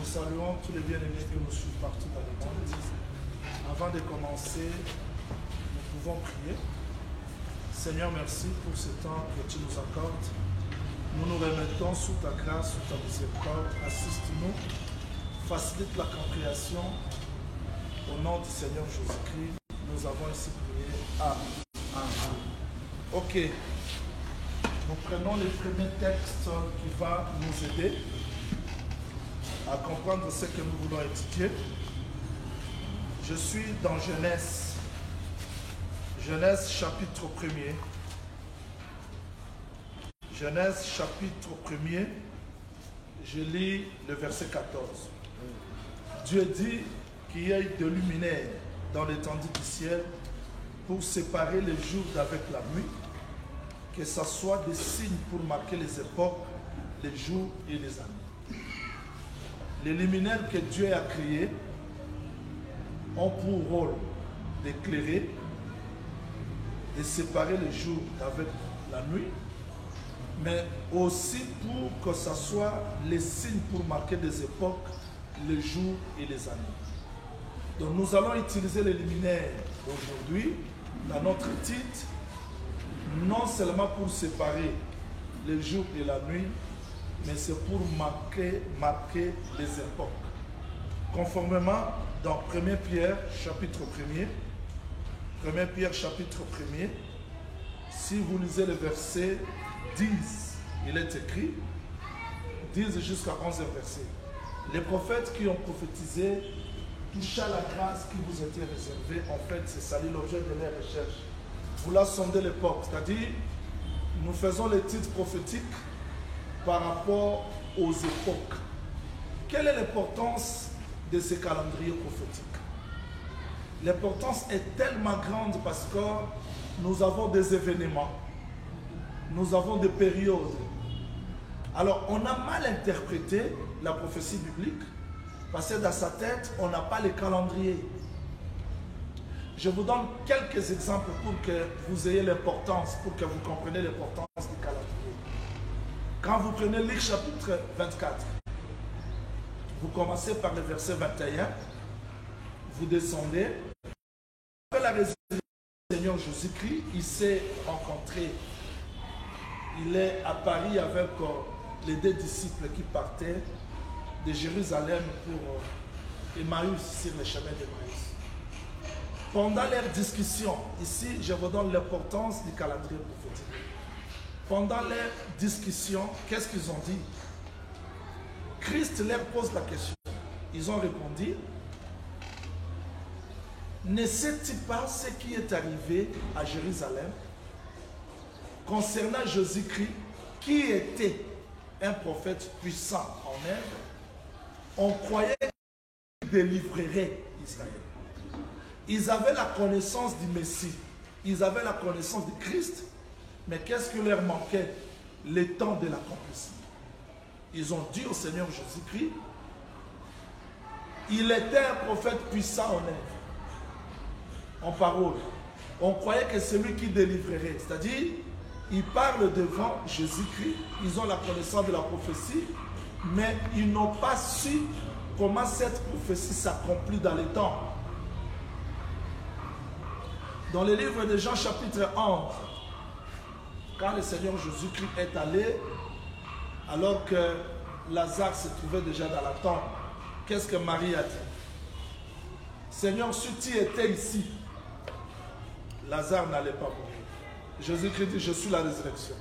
Nous saluons tous les bien-aimés qui nous suivent partout dans le monde. Avant de commencer, nous pouvons prier. Seigneur, merci pour ce temps que tu nous accordes. Nous nous remettons sous ta grâce, sous ta miséricorde. Assiste-nous, facilite la compréhension. Au nom du Seigneur Jésus-Christ, nous avons ainsi prié. Amen. Ok. Nous prenons le premier texte qui va nous aider à comprendre ce que nous voulons étudier. Je suis dans Genèse. Genèse chapitre 1er. Genèse chapitre 1er. Je lis le verset 14. Dieu dit qu'il y ait de luminaires dans l'étendue du ciel pour séparer les jours d'avec la nuit, que ce soit des signes pour marquer les époques, les jours et les années. Les luminaires que Dieu a créés ont pour rôle d'éclairer, de séparer les jours d'avec la nuit, mais aussi pour que ce soit les signes pour marquer des époques, les jours et les années. Donc nous allons utiliser les luminaires aujourd'hui dans notre titre, non seulement pour séparer les jours et la nuit, mais c'est pour marquer les époques. Conformément dans 1 Pierre chapitre 1er, 1 Pierre chapitre 1er, si vous lisez le verset 10, il est écrit, 10 jusqu'à 11 versets. Les prophètes qui ont prophétisé toucha la grâce qui vous était réservée. En fait, c'est ça l'objet de leurs recherches. Vous la sondez l'époque, c'est-à-dire nous faisons les titres prophétiques par rapport aux époques. Quelle est l'importance de ces calendriers prophétiques? L'importance est tellement grande parce que nous avons des événements, nous avons des périodes. Alors, on a mal interprété la prophétie biblique parce que dans sa tête, on n'a pas les calendriers. Je vous donne quelques exemples pour que vous ayez l'importance, pour que vous compreniez l'importance du calendrier. Quand vous prenez Luc chapitre 24, vous commencez par le verset 21, vous descendez. Après la résurrection du Seigneur Jésus-Christ, il s'est rencontré, il est à Paris avec les deux disciples qui partaient de Jérusalem pour Emmaüs, sur le chemin d'Emmaüs. Pendant leur discussion, ici je vous donne l'importance du calendrier prophétique. Pendant leur discussion, qu'est-ce qu'ils ont dit? Christ leur pose la question. Ils ont répondu, ne sais-tu pas ce qui est arrivé à Jérusalem concernant Jésus-Christ, qui était un prophète puissant en œuvre? On croyait qu'il délivrerait Israël. Ils avaient la connaissance du Messie, ils avaient la connaissance du Christ, mais qu'est-ce qui leur manquait? Le temps de l'accomplissement. Ils ont dit au Seigneur Jésus-Christ, il était un prophète puissant en œuvre, en parole. On croyait que c'est lui qui délivrerait, c'est-à-dire, ils parlent devant Jésus-Christ, ils ont la connaissance de la prophétie, mais ils n'ont pas su comment cette prophétie s'accomplit dans le temps. Dans le livre de Jean chapitre 11, quand le Seigneur Jésus-Christ est allé, alors que Lazare se trouvait déjà dans la tombe, qu'est-ce que Marie a dit? Seigneur, si tu étais ici, Lazare n'allait pas mourir. Jésus-Christ dit, je suis la résurrection.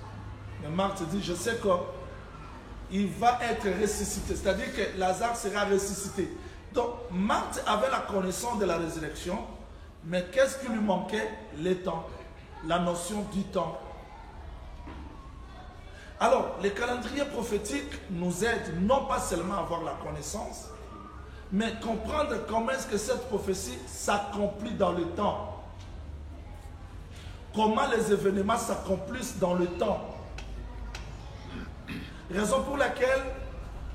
Mais Marthe dit, je sais qu'il va être ressuscité. C'est-à-dire que Lazare sera ressuscité. Donc, Marthe avait la connaissance de la résurrection, mais qu'est-ce qui lui manquait? Le temps, la notion du temps. Alors, les calendriers prophétiques nous aident non pas seulement à avoir la connaissance, mais comprendre comment est-ce que cette prophétie s'accomplit dans le temps. Comment les événements s'accomplissent dans le temps. Raison pour laquelle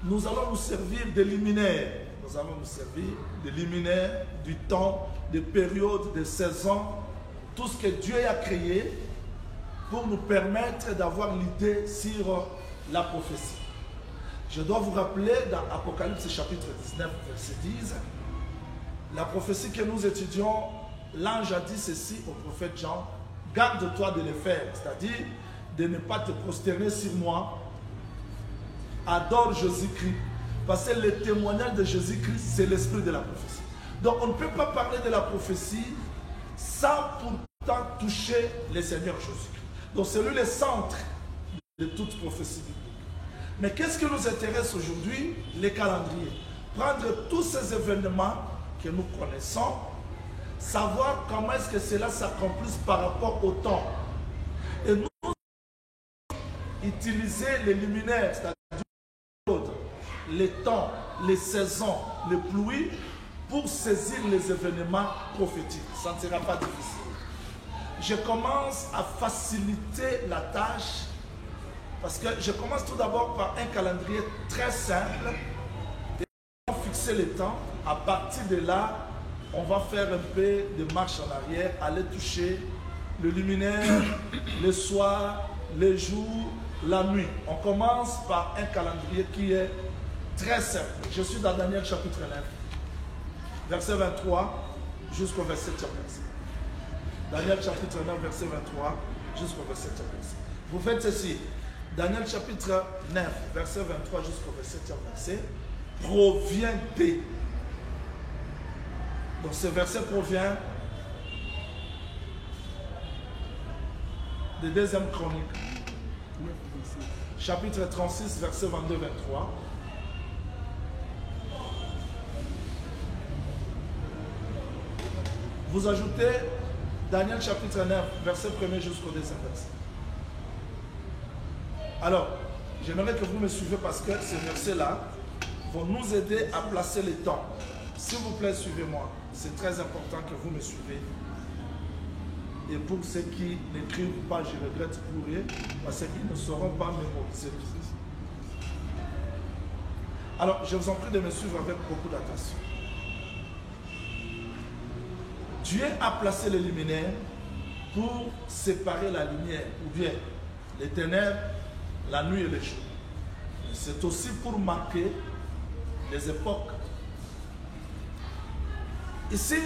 nous allons nous servir des luminaires. Nous allons nous servir des luminaires, du temps, des périodes, des saisons, tout ce que Dieu a créé pour nous permettre d'avoir l'idée sur la prophétie. Je dois vous rappeler dans Apocalypse chapitre 19, verset 10, la prophétie que nous étudions, l'ange a dit ceci au prophète Jean, garde-toi de les faire, c'est-à-dire de ne pas te prosterner sur moi, adore Jésus-Christ, parce que le témoignage de Jésus-Christ, c'est l'esprit de la prophétie. Donc on ne peut pas parler de la prophétie sans pourtant toucher le Seigneur Jésus-Christ. Donc c'est lui le centre de toute prophétie biblique. Mais qu'est-ce qui nous intéresse aujourd'hui? Les calendriers. Prendre tous ces événements que nous connaissons, savoir comment est-ce que cela s'accomplisse par rapport au temps. Et nous utiliser les luminaires, c'est-à-dire les temps, les saisons, les pluies, pour saisir les événements prophétiques. Ça ne sera pas difficile. Je commence à faciliter la tâche parce que je commence tout d'abord par un calendrier très simple. Et on va fixer les temps. À partir de là, on va faire un peu de marche en arrière, aller toucher le luminaire, le soir, les jours, la nuit. On commence par un calendrier qui est très simple. Je suis dans Daniel chapitre 9, verset 23 jusqu'au verset 7. Daniel chapitre 9, verset 23 jusqu'au verset 7. Vous faites ceci. Daniel chapitre 9, verset 23 jusqu'au verset 7 provient de. Donc ce verset provient de deuxième chronique. Chapitre 36, verset 22-23. Vous ajoutez Daniel chapitre 9, verset 1er jusqu'au deuxième verset. Alors, j'aimerais que vous me suivez parce que ces versets-là vont nous aider à placer les temps. S'il vous plaît, suivez-moi. C'est très important que vous me suivez. Et pour ceux qui n'écrivent pas, je regrette pour eux, parce qu'ils ne sauront pas mémoriser. Alors, je vous en prie de me suivre avec beaucoup d'attention. Dieu a placé les luminaires pour séparer la lumière, ou bien les ténèbres, la nuit et les jours. C'est aussi pour marquer les époques. Ici,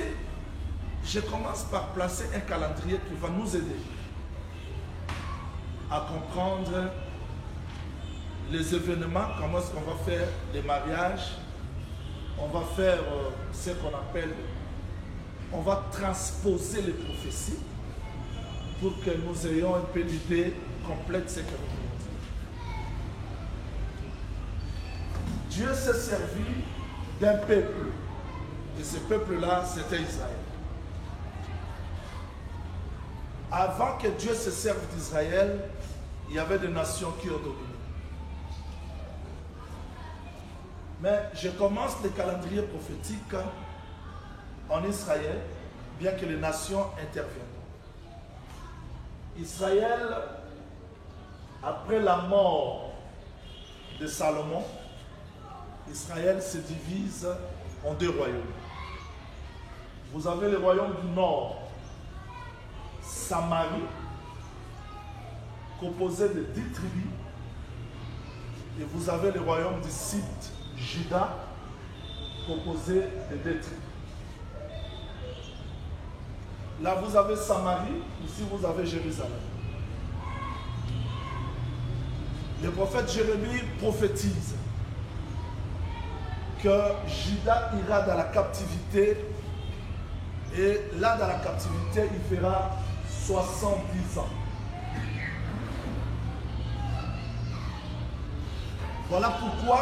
je commence par placer un calendrier qui va nous aider à comprendre les événements, comment est-ce qu'on va faire les mariages, on va faire ce qu'on appelle, on va transposer les prophéties pour que nous ayons un peu l'idée complète de ce que nous voulons dire. Dieu s'est servi d'un peuple, et ce peuple-là, c'était Israël. Avant que Dieu se serve d'Israël, il y avait des nations qui ont dominé. Mais je commence le calendrier prophétique en Israël, bien que les nations interviennent. Israël, après la mort de Salomon, Israël se divise en deux royaumes. Vous avez le royaume du nord, Samarie, composé de 10 tribus, et vous avez le royaume du sud, Juda, composé de 2 tribus. Là, vous avez Samarie, ici vous avez Jérusalem. Le prophète Jérémie prophétise que Juda ira dans la captivité, et là, dans la captivité, il fera 70 ans. Voilà pourquoi,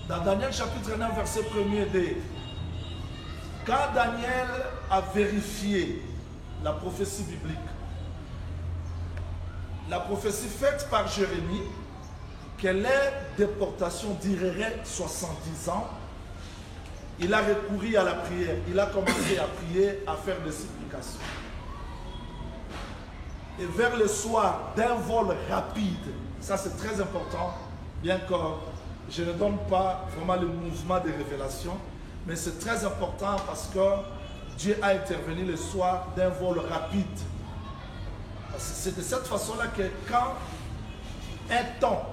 dans Daniel chapitre 9, verset 1er, dit, quand Daniel a vérifié la prophétie biblique, la prophétie faite par Jérémie, que leur déportation durerait 70 ans, il a recouru à la prière. Il a commencé à prier, à faire des supplications. Et vers le soir, d'un vol rapide, ça c'est très important, bien que je ne donne pas vraiment le mouvement de révélation, mais c'est très important parce que Dieu a intervenu le soir d'un vol rapide. C'est de cette façon-là que quand un temps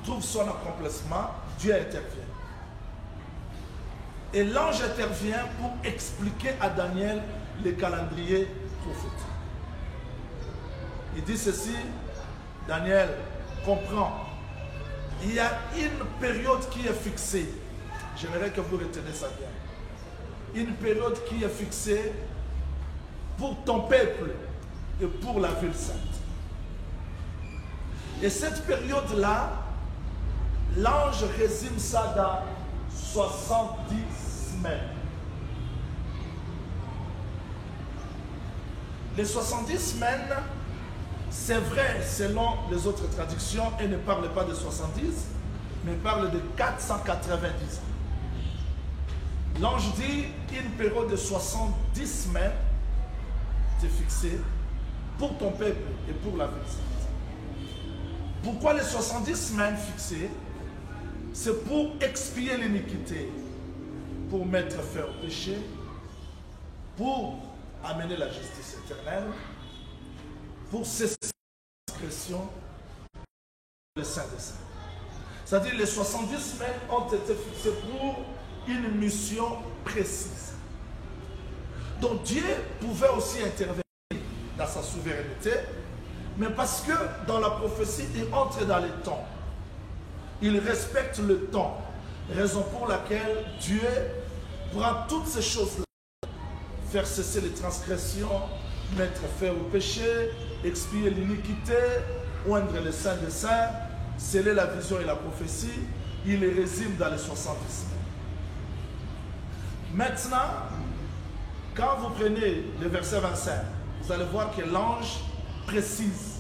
trouve son accomplissement, Dieu intervient. Et l'ange intervient pour expliquer à Daniel le calendrier prophétique. Il dit ceci, Daniel comprend. Il y a une période qui est fixée. J'aimerais que vous retenez ça bien. Une période qui est fixée pour ton peuple et pour la ville sainte. Et cette période-là, l'ange résume ça dans 70 semaines. Les 70 semaines, c'est vrai selon les autres traductions, elles ne parlent pas de 70, mais parlent de 490 ans. L'ange dit une période de 70 semaines est fixée pour ton peuple et pour la ville sainte. Pourquoi les 70 semaines fixées? C'est pour expier l'iniquité, pour mettre fin au péché, pour amener la justice éternelle, pour cesser la transgression, le Saint des Saints. C'est-à-dire les 70 semaines ont été fixées pour une mission précise. Donc Dieu pouvait aussi intervenir dans sa souveraineté, mais parce que dans la prophétie, il entre dans les temps. Il respecte le temps, raison pour laquelle Dieu prend toutes ces choses-là, faire cesser les transgressions, mettre fin au péché, expier l'iniquité, oindre le Saint des Saints, sceller la vision et la prophétie, il les résume dans les 70 semaines. Maintenant, quand vous prenez le verset 25, vous allez voir que l'ange précise.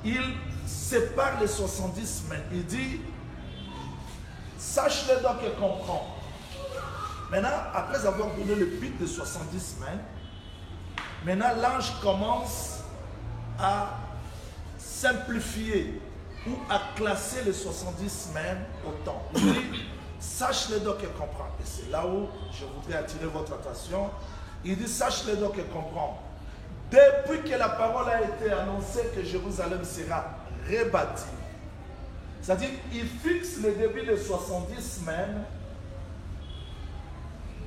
Il sépare les 70 semaines. Il dit, sache-le donc et comprends. Maintenant, après avoir donné le but de 70 semaines, maintenant l'ange commence à simplifier ou à classer les 70 semaines au temps. Il dit, sache-le donc et comprends. Et c'est là où je voudrais attirer votre attention. Il dit, sache-le donc et comprends. Depuis que la parole a été annoncée que Jérusalem sera rebâtie, c'est-à-dire il fixe le début de 70 semaines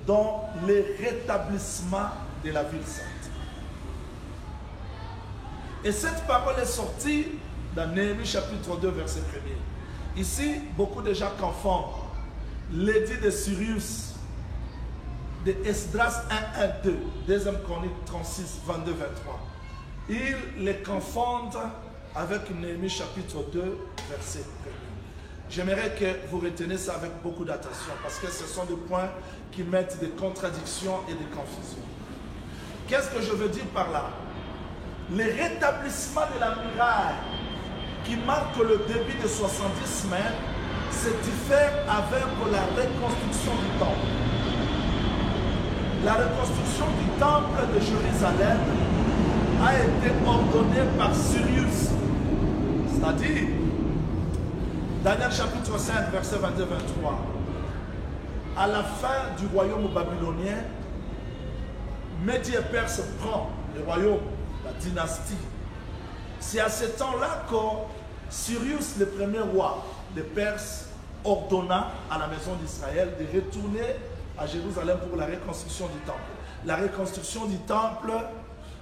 dans le rétablissement de la ville sainte. Et cette parole est sortie dans Néhémie chapitre 2 verset 1er. Ici, beaucoup de gens confondent l'édit de Cyrus de Esdras 1, 1, 2, deuxième chronique 36, 22, 23. Ils les confondent avec Néhémie chapitre 2, verset 1. J'aimerais que vous reteniez ça avec beaucoup d'attention parce que ce sont des points qui mettent des contradictions et des confusions. Qu'est-ce que je veux dire par là? Le rétablissement de la muraille qui marque le début de 70 semaines se diffère avec la reconstruction du temple. La reconstruction du temple de Jérusalem a été ordonnée par Cyrus. C'est-à-dire, Daniel chapitre 5, verset 22-23. À la fin du royaume babylonien, Médie et Perse prend le royaume, la dynastie. C'est à ce temps-là que Cyrus, le premier roi de Perse, ordonna à la maison d'Israël de retourner à Jérusalem pour la reconstruction du temple. La reconstruction du temple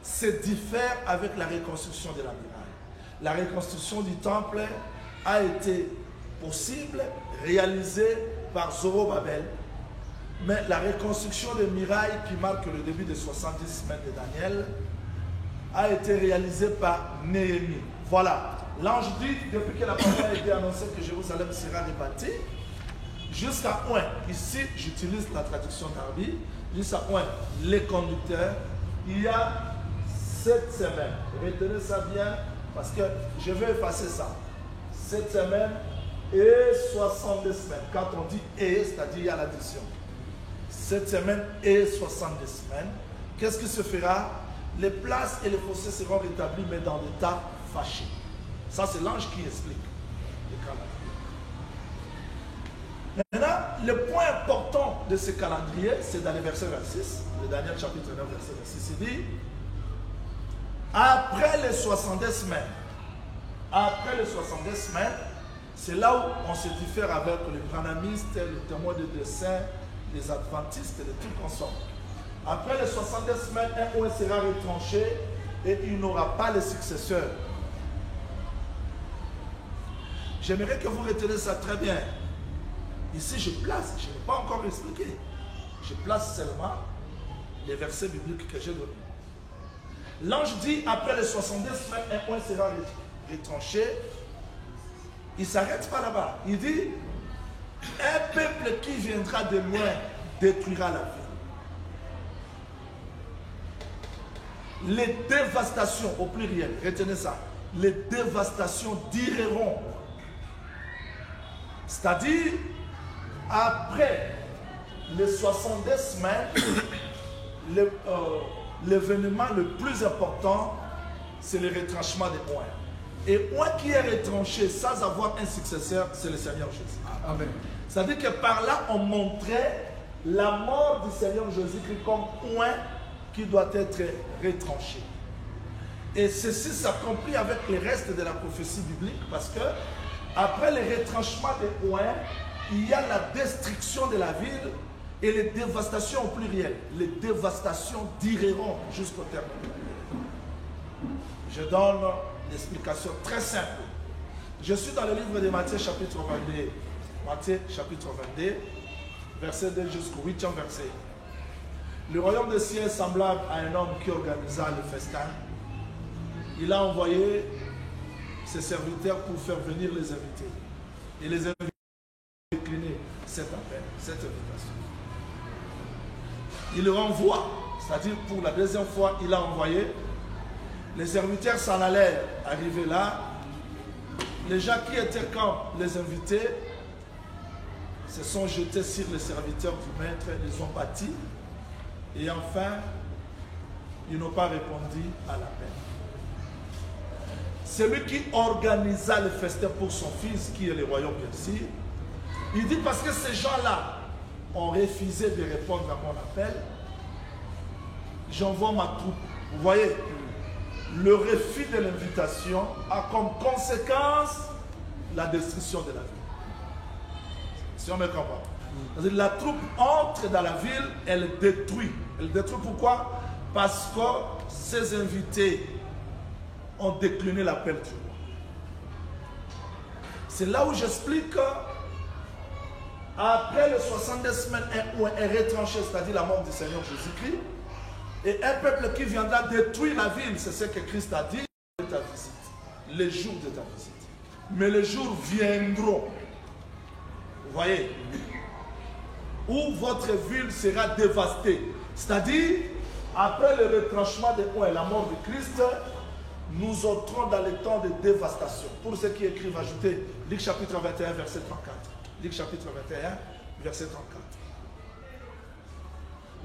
se diffère avec la reconstruction de la muraille. La reconstruction du temple a été possible, réalisée par Zorobabel, mais la reconstruction des murailles qui marque le début des 70 semaines de Daniel a été réalisée par Néhémie. Voilà, l'ange dit, depuis que la parole a été annoncée que Jérusalem sera rebâtie, jusqu'à point, ici j'utilise la traduction d'Arbi, jusqu'à point, les conducteurs, il y a 7 semaines. Retenez ça bien parce que je vais effacer ça. 7 semaines et 62 semaines. Quand on dit et, c'est-à-dire il y a l'addition. 7 semaines et 62 semaines. Qu'est-ce qui se fera? Les places et les fossés seront rétablis, mais dans l'état fâché. Ça, c'est l'ange qui explique le calendrier. Maintenant, le point important de ce calendrier, c'est dans le verset 26, de Daniel chapitre 9, verset 26, il dit, après les 70 semaines, C'est là où on se diffère avec les branhamistes, les témoins de dessin, les adventistes et les trucs ensemble. Après les 70 semaines, un oint sera retranché et il n'aura pas les successeurs. J'aimerais que vous reteniez ça très bien. Ici, je place, je n'ai pas encore expliqué. Je place seulement les versets bibliques que j'ai donnés. L'ange dit, après les 70 semaines, un oint sera retranché. Il ne s'arrête pas là-bas. Il dit, un peuple qui viendra de loin détruira la ville. Les dévastations, au pluriel, retenez ça, les dévastations dureront. C'est-à-dire, après les 70 semaines, l'événement le plus important, c'est le retranchement des oints. Et oint qui est retranché sans avoir un successeur, c'est le Seigneur Jésus. Amen. C'est-à-dire que par là, on montrait la mort du Seigneur Jésus-Christ comme oint qui doit être retranché. Et ceci s'accomplit avec le reste de la prophétie biblique parce que après le retranchement des oints, il y a la destruction de la ville et les dévastations au pluriel. Les dévastations dureront jusqu'au terme. Je donne l'explication très simple. Je suis dans le livre de Matthieu chapitre 22. Matthieu chapitre 22, verset 2 jusqu'au 8e verset. Le royaume des cieux est semblable à un homme qui organisa le festin. Il a envoyé ses serviteurs pour faire venir les invités. Et les invités ont décliné cet appel, cette invitation. Il le renvoie, c'est-à-dire pour la deuxième fois, il a envoyé. Les serviteurs s'en allèrent, arrivés là. Les gens qui étaient comme les invités se sont jetés sur les serviteurs du maître, ils ont bâti. Et enfin, ils n'ont pas répondu à l'appel. Celui qui organisa le festin pour son fils, qui est le royaume bien sûr, il dit parce que ces gens-là ont refusé de répondre à mon appel, j'envoie ma troupe. Vous voyez, le refus de l'invitation a comme conséquence la destruction de la ville. Si on me comprend. La troupe entre dans la ville, elle détruit. Elle détruit pourquoi? Parce que ces invités ont décliné l'appel du roi. C'est là où j'explique après les 70 semaines, un oint est retranché, c'est-à-dire la mort du Seigneur Jésus-Christ, et un peuple qui viendra détruire la ville, c'est ce que Christ a dit de ta visite, les jours de ta visite. Mais les jours viendront, vous voyez, où votre ville sera dévastée. C'est-à-dire, après le retranchement des oints et la mort de Christ, nous entrons dans le temps de dévastation. Pour ceux qui écrivent, ajoutez Luc chapitre 21, verset 34. Luc chapitre 21, verset 34.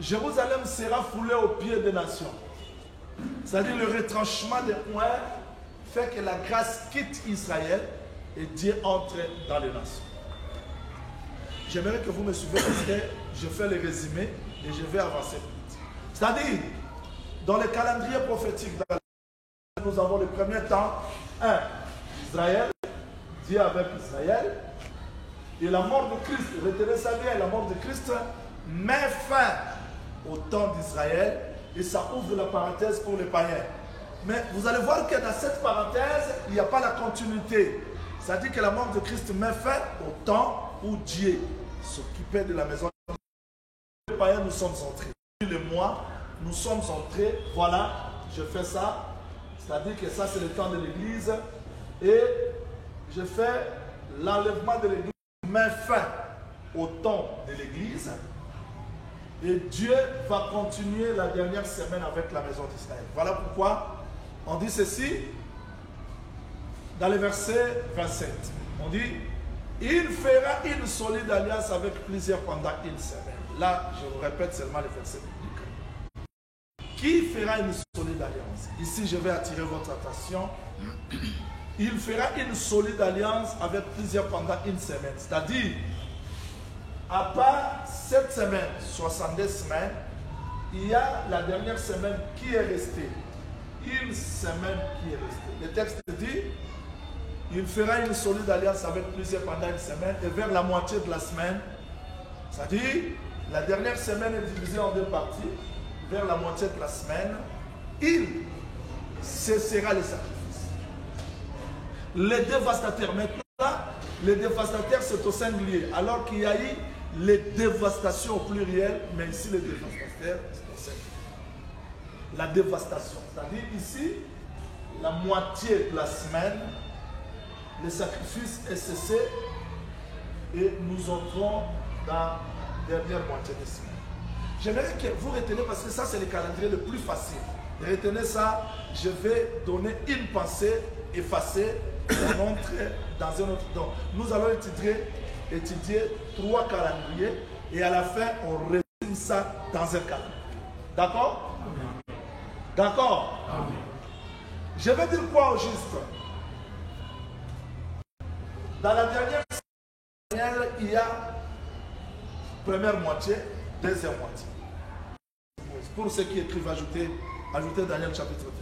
Jérusalem sera foulée aux pieds des nations. C'est-à-dire le retranchement des oints fait que la grâce quitte Israël et Dieu entre dans les nations. J'aimerais que vous me suiviez parce que je fais le résumé et je vais avancer vite. C'est-à-dire, dans le calendrier prophétique, nous avons le premier temps, Israël, Dieu avec Israël, et la mort de Christ, retenez ça bien, la mort de Christ met fin au temps d'Israël et ça ouvre la parenthèse pour les païens. Mais vous allez voir que dans cette parenthèse, il n'y a pas la continuité. C'est-à-dire que la mort de Christ met fin au temps où Dieu s'occupait de la maison. Les païens, nous sommes entrés. Le mois, nous sommes entrés. Voilà, je fais ça. C'est-à-dire que ça, c'est le temps de l'église. Et je fais l'enlèvement de l'église, met fin au temps de l'église. Et Dieu va continuer la dernière semaine avec la maison d'Israël. Voilà pourquoi on dit ceci dans le verset 27. On dit, il fera une solide alliance avec plusieurs pendant une semaine. Là, je vous répète seulement le verset biblique. Qui fera une solide alliance? Ici, je vais attirer votre attention. Il fera une solide alliance avec plusieurs pendant une semaine. C'est-à-dire, à part cette semaine, 70 semaines, il y a la dernière semaine qui est restée. Une semaine qui est restée. Le texte dit, il fera une solide alliance avec plusieurs pendant une semaine et vers la moitié de la semaine, c'est-à-dire la dernière semaine est divisée en deux parties, vers la moitié de la semaine, il cessera les sacrifices. Les dévastateurs, maintenant, les dévastateurs c'est au singulier, alors qu'il y a eu les dévastations au pluriel, mais ici les dévastateurs c'est au singulier. La dévastation, c'est-à-dire ici, la moitié de la semaine, le sacrifice est cessé et nous entrons dans la dernière moitié de semaine. J'aimerais que vous reteniez, parce que ça c'est le calendrier le plus facile. Retenez ça, je vais donner une pensée effacée pour entrer dans un autre temps. Nous allons étudier 3 calendriers et à la fin on résume ça dans un calendrier. D'accord? D'accord? Je vais dire quoi au juste? Dans la dernière semaine, il y a première moitié, deuxième moitié. Pour ceux qui écrivent, ajoutez Daniel chapitre 12,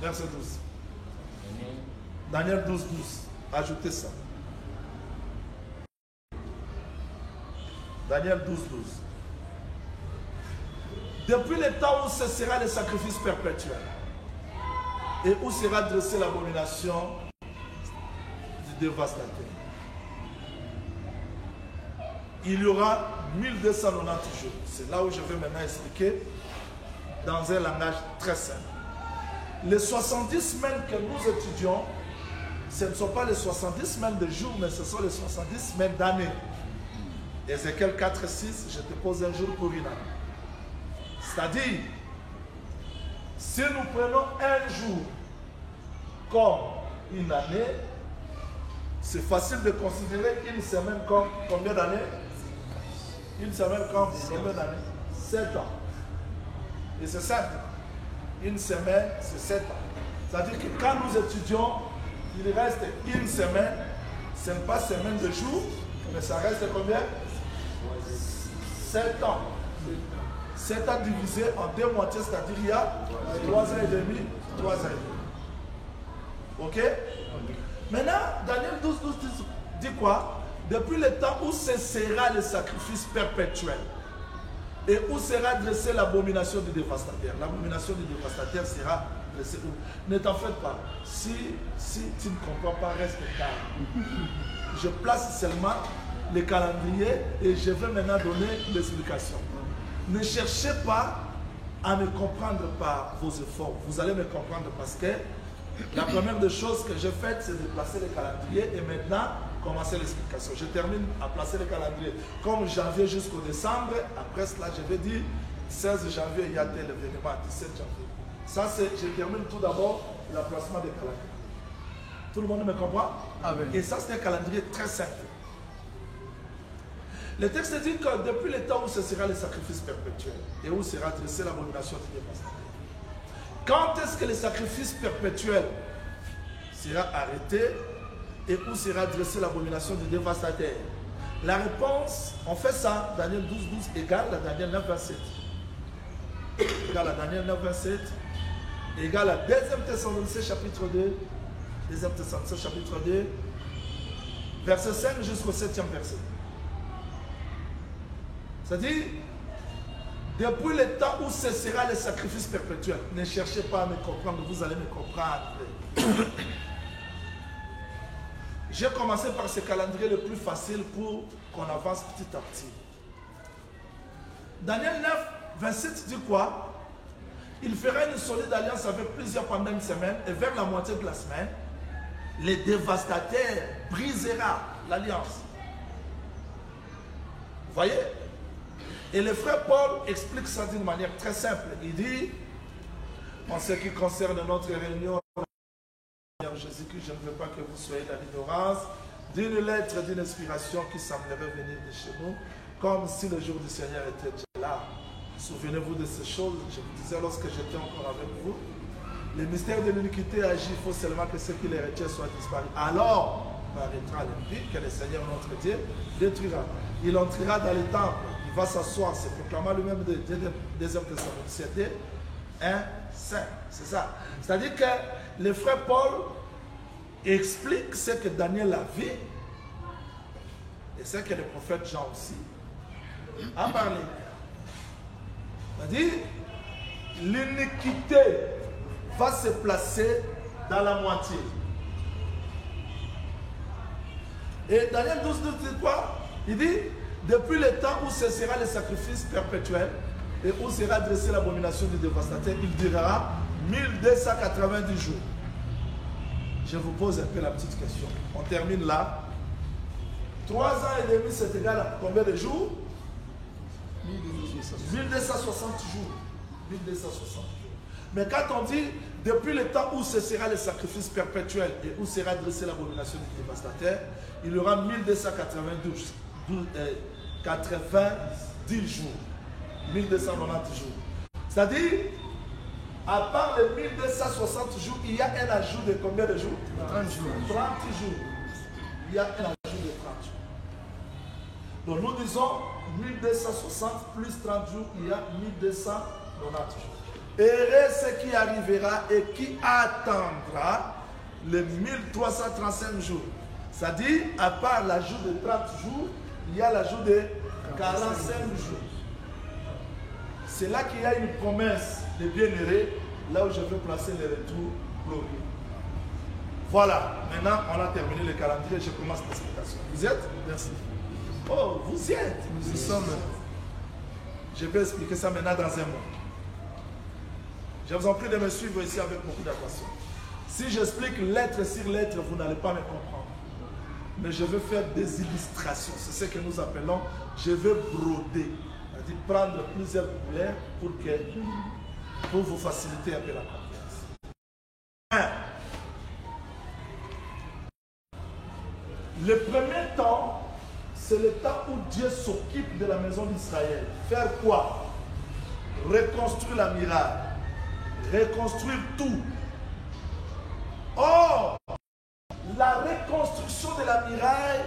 verset 12. Daniel 12, 12. Ajoutez ça. Daniel 12, 12. Depuis le temps où cessera le sacrifice perpétuel et où sera dressée l'abomination du dévastateur, il y aura 1290 jours. C'est là où je vais maintenant expliquer dans un langage très simple. Les 70 semaines que nous étudions, ce ne sont pas les 70 semaines de jours, mais ce sont les 70 semaines d'années. Ézéchiel 4, 6, je te pose un jour pour une année. C'est-à-dire, si nous prenons un jour comme une année, c'est facile de considérer une semaine comme combien d'années? Une semaine comme combien d'années? 7 ans. Et c'est simple. Une semaine, c'est 7 ans. C'est-à-dire que quand nous étudions, il reste une semaine. Ce n'est pas semaine de jour, mais ça reste combien? 7 ans. 7 ans divisé en 2 moitiés, c'est-à-dire il y a 3 ans et demi, 3 ans et demi. Ok? Maintenant, Daniel 12, 12 dit quoi? Depuis le temps où cessera le sacrifice perpétuel et où sera dressée l'abomination du dévastateur. L'abomination du dévastateur sera dressée où? Ne t'en faites pas. Si tu ne comprends pas, reste calme. Je place seulement le calendrier et je vais maintenant donner l'explication. Ne cherchez pas à me comprendre par vos efforts. Vous allez me comprendre parce que la première des choses que j'ai faites, c'est de placer le calendrier et maintenant commencer l'explication. Je termine à placer le calendrier comme janvier jusqu'au décembre. Après cela, je vais dire 16 janvier, il y a tel événement, 17 janvier. Ça, c'est, je termine tout d'abord le placement des calendriers. Tout le monde me comprend? Amen. Et ça, c'est un calendrier très simple. Le texte dit que depuis le temps où ce sera le sacrifice perpétuel et où sera dressée l'abomination du dévastateur. Quand est-ce que le sacrifice perpétuel sera arrêté et où sera dressée l'abomination du dévastateur? La réponse, on fait ça, Daniel 12, 12 égale à Daniel 9, 27. Égale à Daniel 9, 27, égale à 2 Thessaloniciens chapitre 2, 2 Thessaloniciens chapitre 2, verset 5 jusqu'au 7e verset. C'est-à-dire, depuis le temps où cessera le sacrifice perpétuel, ne cherchez pas à me comprendre, vous allez me comprendre. J'ai commencé par ce calendrier le plus facile pour qu'on avance petit à petit. Daniel 9, 27 dit quoi? Il fera une solide alliance avec plusieurs pendant une semaine et vers la moitié de la semaine, les dévastateurs brisera l'alliance. Vous voyez? Et le frère Paul explique ça d'une manière très simple. Il dit, en ce qui concerne notre réunion, Jésus-Christ, je ne veux pas que vous soyez dans l'ignorance d'une lettre, d'une inspiration qui semblerait venir de chez nous, comme si le jour du Seigneur était déjà là. Souvenez-vous de ces choses, je vous disais lorsque j'étais encore avec vous, le mystère de l'iniquité agit, il faut seulement que ceux qui les retiennent soient disparus. Alors, paraîtra l'ennemi que le Seigneur notre Dieu détruira. Il entrera dans les temples. Il va s'asseoir, c'est proclamant lui-même de 2 Thessaloniciens 1, 5. C'est ça. C'est-à-dire que le frère Paul explique ce que Daniel a vu et ce que le prophète Jean aussi a parlé. C'est-à-dire, l'iniquité va se placer dans la moitié. Et Daniel 12 dit quoi? Il dit, depuis le temps où cessera le sacrifice perpétuel et où sera dressée l'abomination du dévastateur, il durera 1290 jours. Je vous pose un peu la petite question. On termine là. 3 ans et demi, c'est égal à combien de jours? 1260 jours. 1260 jours. Mais quand on dit, depuis le temps où cessera le sacrifice perpétuel et où sera dressée l'abomination du dévastateur, il y aura 1290 jours. 1290 jours. C'est-à-dire, à part les 1260 jours, il y a un ajout de combien de jours? 30 jours. 30 jours. Il y a un ajout de 30 jours. Donc nous disons 1260 plus 30 jours, il y a 1290 jours. Heureux ce qui arrivera et qui attendra les 1335 jours. C'est-à-dire, à part l'ajout de 30 jours, il y a l'ajout de 45 jours. C'est là qu'il y a une promesse de bienheureux, là où je veux placer le retour glorieux. Voilà, maintenant on a terminé le calendrier, je commence l'explication. Vous êtes? Merci. Oh, vous y êtes? Nous y sommes. Je vais expliquer ça maintenant dans un mot. Je vous en prie de me suivre ici avec beaucoup d'attention. Si j'explique lettre sur lettre, vous n'allez pas me comprendre. Mais je vais faire des illustrations. C'est ce que nous appelons, je vais broder. C'est-à-dire prendre plusieurs couleurs pour vous faciliter un peu la compréhension. Le premier temps, c'est le temps où Dieu s'occupe de la maison d'Israël. Faire quoi? Reconstruire la muraille. Reconstruire tout. Or, la reconstruction de la muraille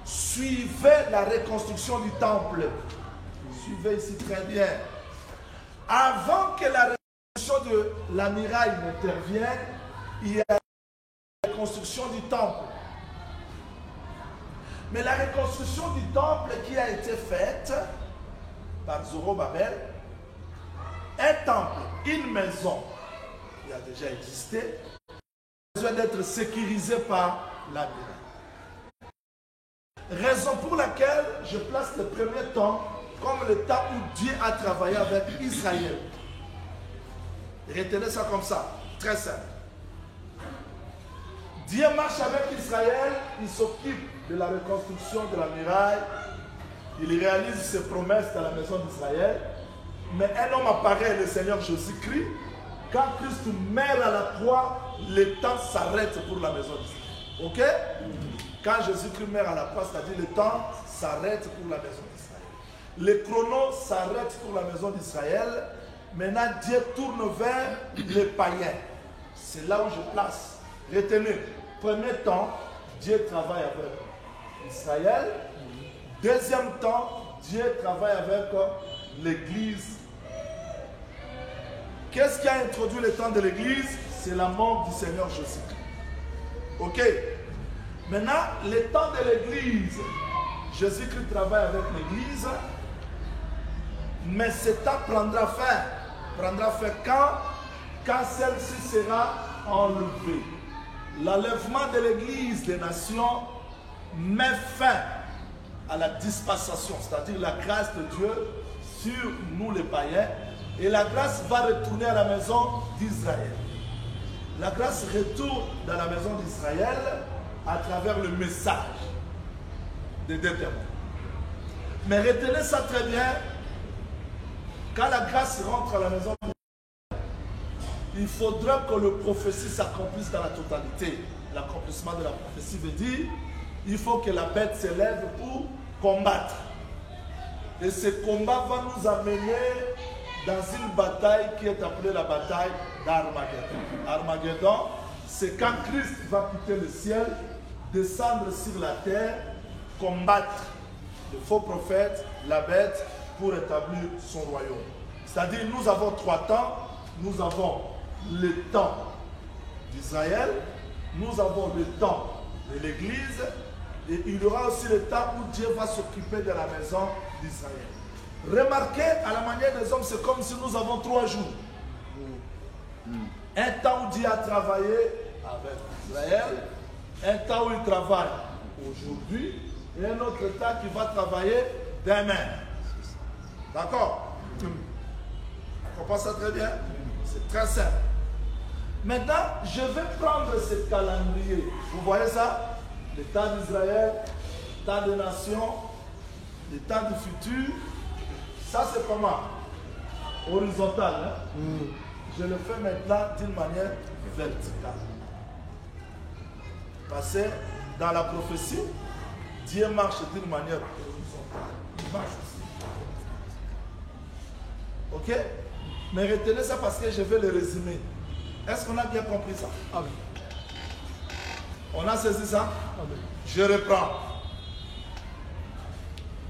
suivait la reconstruction du temple. Suivez ici très bien. Avant que la reconstruction de la muraille n'intervienne, il y a la reconstruction du temple. Mais la reconstruction du temple qui a été faite par Zorobabel, un temple, une maison qui a déjà existé, a besoin d'être sécurisé par la muraille. Raison pour laquelle je place le premier temps comme le temps où Dieu a travaillé avec Israël. Retenez ça comme ça, très simple. Dieu marche avec Israël, il s'occupe de la reconstruction de la muraille, il réalise ses promesses dans la maison d'Israël. Mais un homme apparaît, le Seigneur Jésus-Christ. Quand Christ meurt à la croix, le temps s'arrête pour la maison d'Israël. Ok? Quand Jésus-Christ meurt à la croix, c'est-à-dire le temps s'arrête pour la maison d'Israël. Le chrono s'arrête pour la maison d'Israël. Maintenant, Dieu tourne vers les païens. C'est là où je place. Retenez, premier temps, Dieu travaille avec Israël. Deuxième temps, Dieu travaille avec l'Église. Qu'est-ce qui a introduit le temps de l'Église? C'est la mort du Seigneur Jésus-Christ. Ok? Maintenant, le temps de l'Église, Jésus-Christ travaille avec l'Église, mais ce temps prendra fin. Prendra fin quand celle-ci sera enlevée. L'enlèvement de l'Église des nations met fin à la dispensation, c'est-à-dire la grâce de Dieu sur nous les païens, et la grâce va retourner à la maison d'Israël. La grâce retourne dans la maison d'Israël à travers le message des deux témoins. Mais retenez ça très bien, quand la grâce rentre à la maison d'Israël, il faudra que le prophétie s'accomplisse dans la totalité. L'accomplissement de la prophétie veut dire il faut que la bête s'élève pour combattre. Et ce combat va nous amener dans une bataille qui est appelée la bataille d'Armageddon. Armageddon, c'est quand Christ va quitter le ciel, descendre sur la terre, combattre le faux prophète, la bête, pour établir son royaume. C'est-à-dire, nous avons 3 temps. Nous avons le temps d'Israël, nous avons le temps de l'église et il y aura aussi le temps où Dieu va s'occuper de la maison d'Israël. Remarquez, à la manière des hommes, c'est comme si nous avons 3 jours. Un temps où Dieu a travaillé avec Israël, un temps où il travaille aujourd'hui, et un autre temps qui va travailler demain. D'accord? On comprend ça très bien? C'est très simple. Maintenant, je vais prendre ce calendrier. Vous voyez ça? Le temps d'Israël, le temps des nations, le temps du futur. Ça, c'est comment? Horizontal. Hein? Je le fais maintenant d'une manière verticale. Parce que dans la prophétie, Dieu marche d'une manière horizontale. Il marche aussi. Ok? Mais retenez ça parce que je vais le résumer. Est-ce qu'on a bien compris ça? Amen. On a saisi ça? Amen. Je reprends.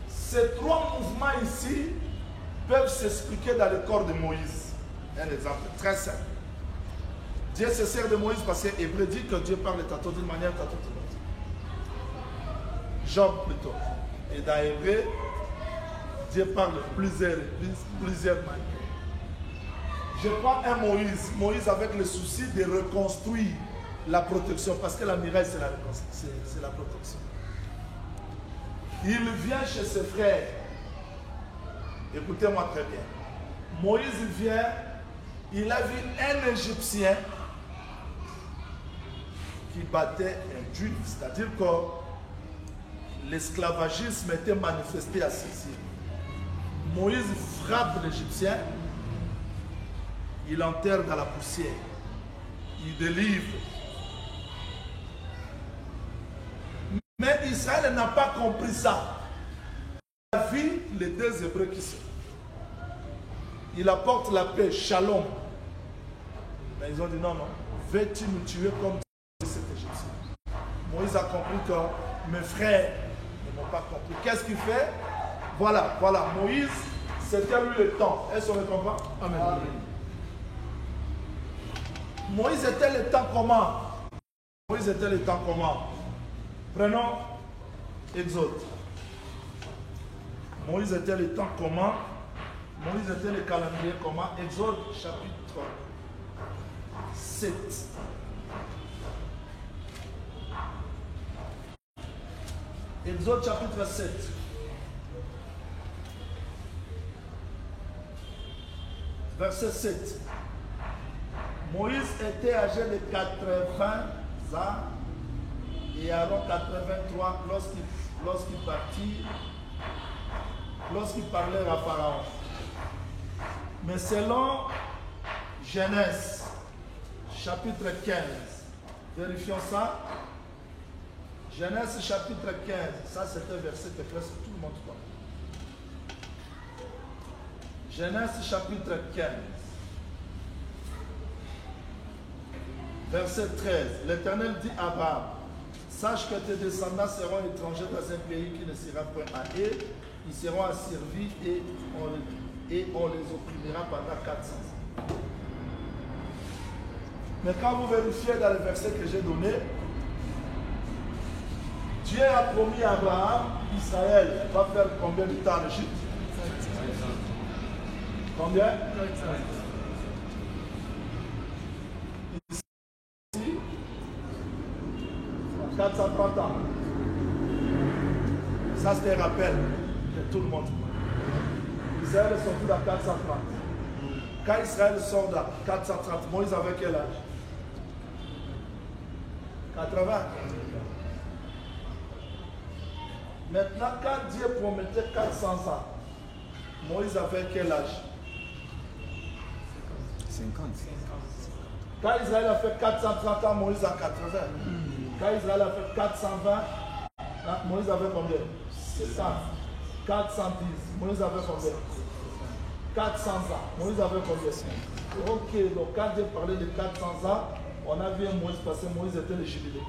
Ces 3 mouvements ici peuvent s'expliquer dans le corps de Moïse. Un exemple très simple. Dieu se sert de Moïse parce que Hébreu dit que Dieu parle tantôt d'une manière, tantôt d'une autre. Job plutôt. Et dans Hébreu, Dieu parle plusieurs manières. Je prends un Moïse. Moïse avec le souci de reconstruire la protection. Parce que la muraille, c'est la protection. Il vient chez ses frères. Écoutez-moi très bien. Moïse vient, il a vu un Égyptien qui battait un Juif. C'est-à-dire que l'esclavagisme était manifesté à Sicile. Moïse frappe l'Égyptien. Il l'enterre dans la poussière. Il délivre. Mais Israël n'a pas compris ça. Il a vu les 2 Hébreux qui sont. Il apporte la paix, shalom. Mais ils ont dit non, non. Veux-tu me tuer comme cet Égyptien? Moïse a compris que mes frères ne m'ont pas compris. Qu'est-ce qu'il fait? Voilà. Moïse, c'était lui le temps. Est-ce qu'on le comprend? Amen. Amen. Moïse était le temps comment? Moïse était le temps comment? Prenons Exode. Moïse était le temps comment? Moïse était le calendrier comment? Exode chapitre 7. Exode chapitre 7. Verset 7. Moïse était âgé de 80 ans et Aaron 83 lorsqu'il parlait à Pharaon. Mais selon Genèse chapitre 15, vérifions ça. Genèse chapitre 15, ça c'était verset que presque tout le monde connaît. Genèse chapitre 15. Verset 13, l'Éternel dit à Abraham, sache que tes descendants seront étrangers dans un pays qui ne sera point à eux, ils seront asservis et on les opprimera pendant 400 ans. Mais quand vous vérifiez dans le verset que j'ai donné, Dieu a promis à Abraham, Israël va faire combien de temps en Égypte? Combien? 430 ans. Ça, c'est un rappel que tout le monde voit. Israël est sorti dans 430. Quand Israël sort dans 430, Moïse avait quel âge? 80. Maintenant, quand Dieu promettait 400 ans, Moïse avait quel âge? 50. Quand Israël a fait 430 ans, Moïse a 80. Quand Israël a fait 420, Moïse avait combien? 60. 410, Moïse avait combien? 400 ans, Moïse avait combien? Ok, donc quand Dieu parlait de 400 ans, on a vu un Moïse parce que Moïse était le jubilé.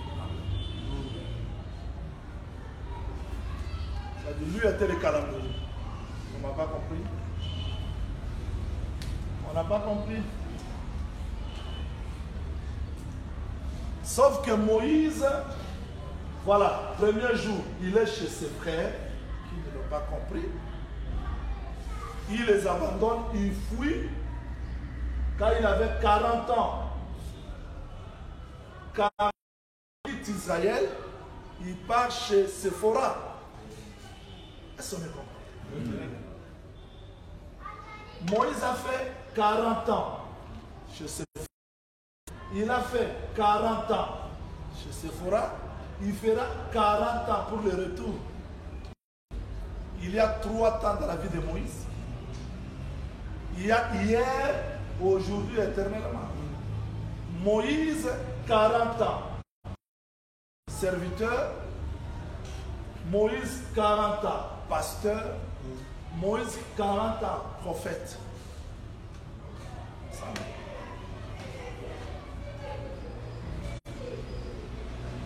C'est-à-dire, lui était le calendrier. On n'a pas compris. On n'a pas compris. Sauf que Moïse, voilà, premier jour, il est chez ses frères, qui ne l'ont pas compris. Il les abandonne, il fuit. Quand il avait 40 ans, quand il quitte Israël, il part chez Séphora. Est-ce qu'on est compris? Moïse a fait 40 ans chez Séphora. Il a fait 40 ans chez Séphora. Il fera 40 ans pour le retour. Il y a 3 temps dans la vie de Moïse. Il y a hier, aujourd'hui, éternellement. Moïse, 40 ans. Serviteur. Moïse, 40 ans. Pasteur. Moïse, 40 ans. Prophète.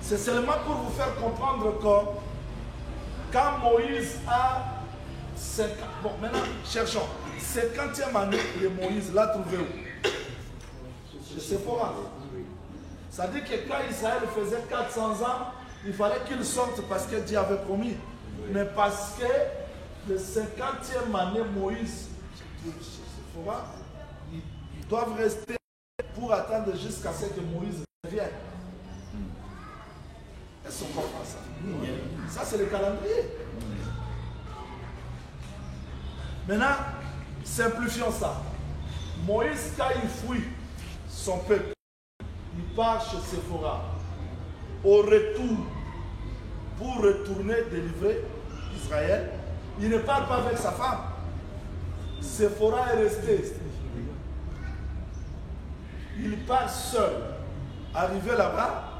C'est seulement pour vous faire comprendre que quand Moïse a 50... Bon, maintenant, cherchons. 50e année de Moïse, l'a trouvé où? Chez Séphora. Ça dit que quand Israël faisait 400 ans, il fallait qu'il sorte parce que Dieu avait promis. Mais parce que le 50e année, Moïse, chez Séphora, ils doivent rester pour attendre jusqu'à ce que Moïse revienne. Est-ce qu'on comprend ça? Ça, c'est le calendrier. Maintenant, simplifions ça. Moïse, quand il fuit son peuple, il part chez Séphora. Au retour, pour retourner délivrer Israël, il ne parle pas avec sa femme. Séphora est resté. Il part seul. Arrivé là-bas,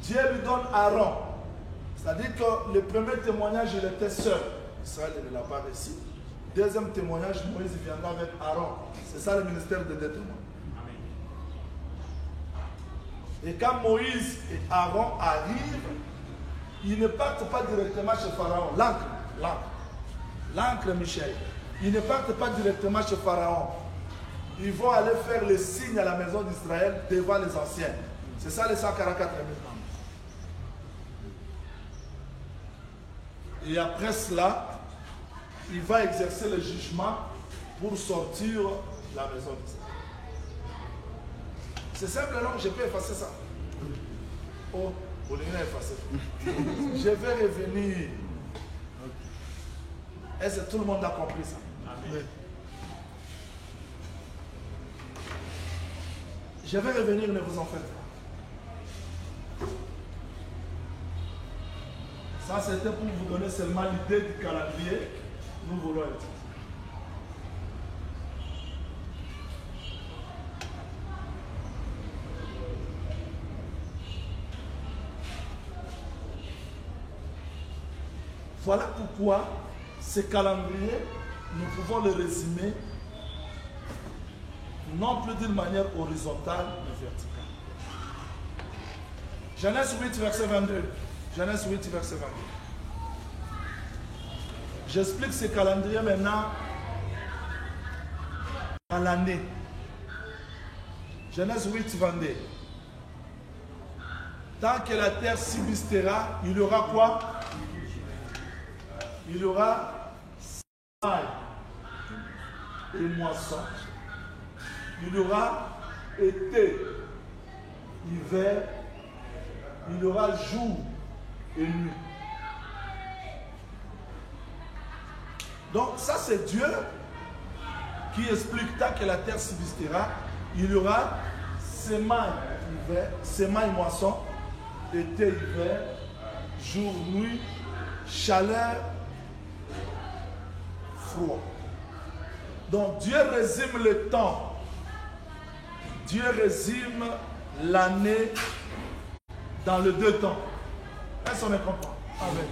Dieu lui donne Aaron. C'est-à-dire que le premier témoignage, il était seul. Israël ne l'a pas reçu. Deuxième témoignage, Moïse viendra avec Aaron. C'est ça le ministère de témoins. Et quand Moïse et Aaron arrivent, ils ne partent pas directement chez Pharaon. L'encre Michel. Ils ne partent pas directement chez Pharaon. Ils vont aller faire le signe à la maison d'Israël devant les anciens. C'est ça les 144 000 membres. Et après cela, il va exercer le jugement pour sortir la maison d'Israël. C'est simple, non? Je peux effacer ça. Oh, vous l'avez effacé. Je vais revenir. Est-ce que tout le monde a compris ça? Amen. Je vais revenir, ne vous en faites pas. Ça, c'était pour vous donner seulement l'idée du calendrier. Nous voulons être. Voilà pourquoi ce calendrier, nous pouvons le résumer non plus d'une manière horizontale, mais verticale. Genèse 8, verset 22. Genèse 8, verset 22. J'explique ce calendrier maintenant à l'année. Genèse 8, 22. Tant que la terre subsistera, il y aura quoi? Il y aura semaille et moisson. Il y aura été, hiver. Il y aura jour et nuit. Donc ça c'est Dieu qui explique tant que la terre subsistera, il y aura semaille, hiver, semaille, moisson, été, hiver, jour, nuit, chaleur, froid. Donc Dieu résume le temps. Dieu résume l'année dans les deux temps. Est-ce qu'on est comprend? Amen.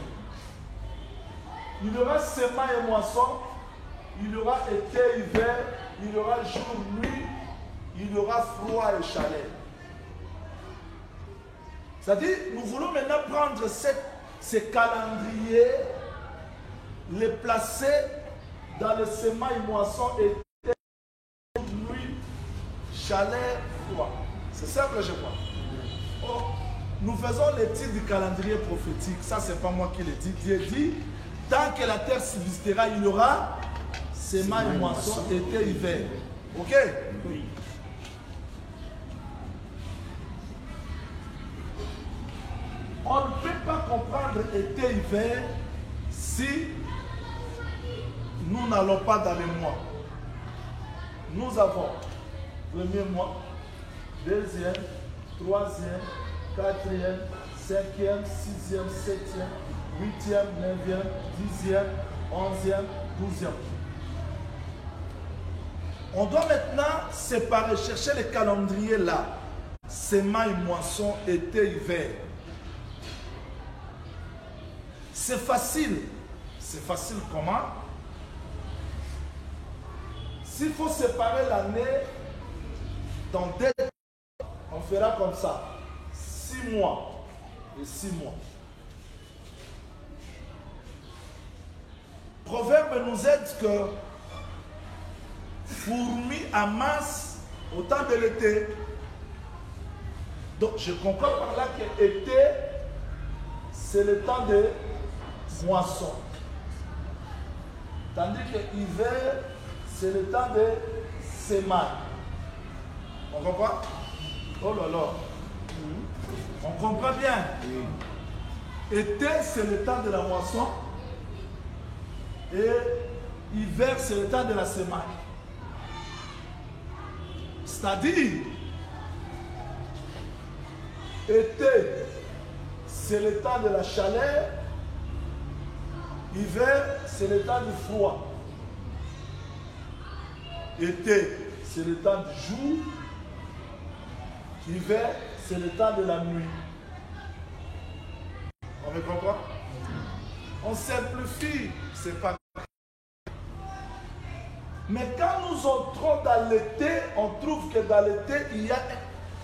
Il y aura semaille et moisson, il y aura été, hiver, il y aura jour, nuit, il y aura froid et chaleur. C'est-à-dire, nous voulons maintenant prendre ces calendriers, les placer dans le semaille, moisson, été, nuit, chaleur, froid. C'est simple, je crois. Oh, nous faisons l'étude du calendrier prophétique. Ça, c'est pas moi qui l'ai dit. Dieu dit, tant que la terre subsistera, il y aura semailles, moissons, été, hiver. Ok? Oui. On ne peut pas comprendre été, hiver si nous n'allons pas dans les mois. Nous avons premier mois, deuxième, troisième, quatrième, cinquième, sixième, septième, huitième, neuvième, dixième, onzième, douzième. On doit maintenant séparer, chercher les calendriers là. Semailles, moissons, été, hiver. C'est facile. C'est facile comment? S'il faut séparer l'année dans deux, on fera comme ça. 6 mois et 6 mois. Proverbe nous aide que fourmis amassent au temps de l'été. Donc je comprends par là que l'été, c'est le temps de moisson. Tandis que l'hiver, c'est le temps de semailles. On comprend? Oh là là. On comprend bien. Été, c'est le temps de la moisson. Et hiver, c'est le temps de la semaille. C'est-à-dire, été, c'est le temps de la chaleur. Hiver, c'est le temps du froid. Été, c'est le temps du jour. Hiver, c'est le temps de la nuit. On me comprend? On simplifie, c'est pas. Mais quand nous entrons dans l'été, on trouve que dans l'été,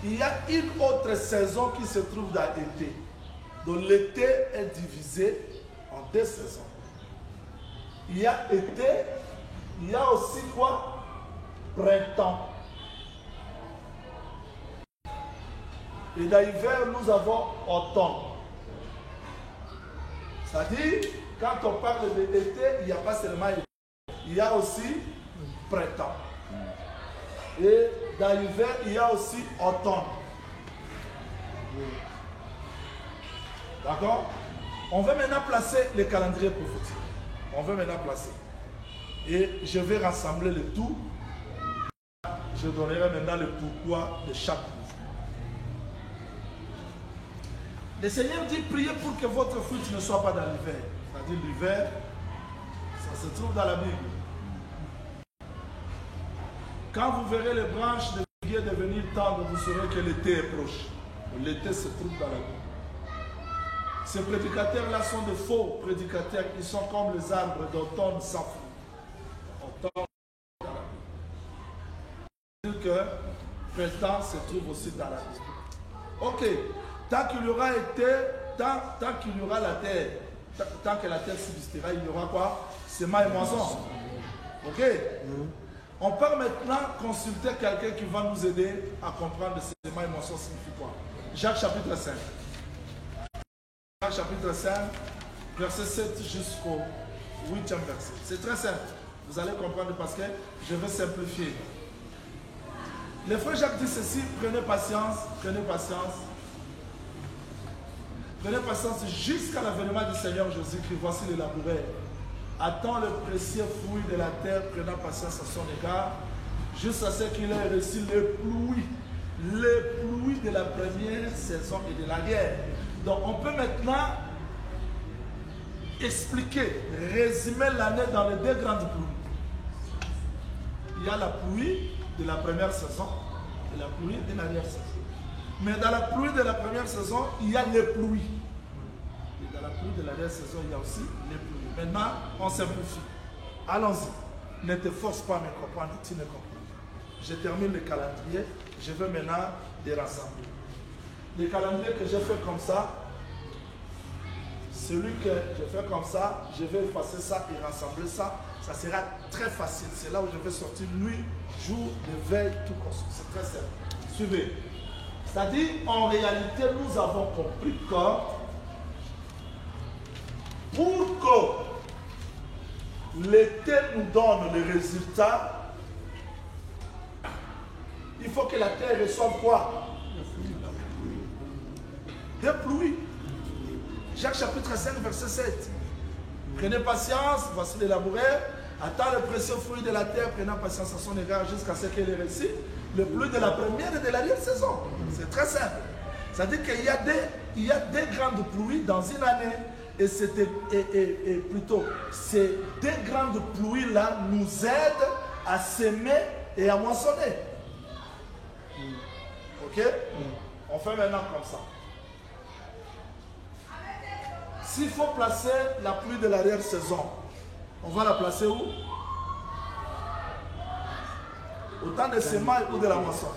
il y a une autre saison qui se trouve dans l'été. Donc l'été est divisé en 2 saisons. Il y a été, il y a aussi quoi? Printemps. Et dans l'hiver, nous avons automne. C'est-à-dire, quand on parle de l'été, il n'y a pas seulement été, il y a aussi printemps. Et dans l'hiver, il y a aussi automne. D'accord? On va maintenant placer les calendriers prophétiques. On va maintenant placer. Et je vais rassembler le tout. Je donnerai maintenant le pourquoi de chaque mouvement. Le Seigneur dit, priez pour que votre fruit ne soit pas dans l'hiver. C'est-à-dire l'hiver, ça se trouve dans la Bible. Quand vous verrez les branches de figuier devenir tendres, vous saurez que l'été est proche. L'été se trouve dans la Bible. Ces prédicateurs-là sont de faux prédicateurs. Ils sont comme les arbres d'automne sans fruit. Automne dans la Bible. Que printemps se trouve aussi dans la Bible. Ok. Tant qu'il y aura été, tant qu'il y aura la terre, tant que la terre subsistera, il y aura quoi? Semailles et moissons. Ok? On peut maintenant consulter quelqu'un qui va nous aider à comprendre semailles et moissons signifie quoi. Jacques chapitre 5. Jacques chapitre 5, verset 7 jusqu'au 8e verset. C'est très simple. Vous allez comprendre parce que je vais simplifier. Le frère Jacques dit ceci, prenez patience, prenez patience. Prenez patience jusqu'à l'avènement du Seigneur Jésus-Christ. Voici le laboureur. Attend le précieux fruit de la terre, prenant patience à son égard, jusqu'à ce qu'il ait reçu le pluie de la première saison et de la guerre. Donc on peut maintenant expliquer, résumer l'année dans les 2 grandes pluies. Il y a la pluie de la première saison et la pluie de l'arrière-saison. Mais dans la pluie de la première saison, il y a les pluies. Et dans la pluie de l'arrière-saison, il y a aussi les pluies. Maintenant, on simplifie. Allons-y. Ne te force pas à me comprendre, tu ne comprends pas. Je termine le calendrier. Je vais maintenant les rassembler. Le calendrier que j'ai fait comme ça, celui que je fais comme ça, je vais effacer ça et rassembler ça. Ça sera très facile. C'est là où je vais sortir nuit, jour, de veille, tout comme ça. C'est très simple. Suivez. C'est-à-dire, en réalité, nous avons compris que pour que l'été nous donne les résultats, il faut que la terre reçoive quoi? Des pluies. Jacques chapitre 5, verset 7. Prenez patience, voici les laboureurs, attend le précieux fruit de la terre, prenant patience à son égard jusqu'à ce qu'il ait reçu le pluie de la première et de l'arrière-saison. C'est très simple. C'est-à-dire qu'il y a des grandes pluies dans une année, et plutôt, ces deux grandes pluies-là nous aident à s'aimer et à moissonner. Ok? On fait maintenant comme ça. S'il faut placer la pluie de l'arrière-saison, on va la placer où? Au temps de semailles ou de la moisson?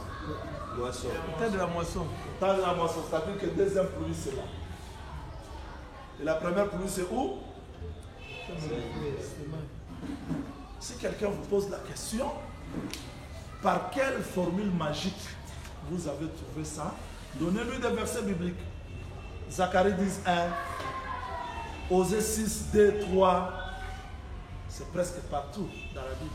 Moisson. Au temps de la moisson. Au temps de la moisson, c'est-à-dire que la deuxième pluie c'est là. Et la première pluie c'est où? Si quelqu'un vous pose la question, par quelle formule magique vous avez trouvé ça? Donnez-lui des versets bibliques. Zacharie 10, 1. Osée 6, 2, 3, c'est presque partout dans la Bible.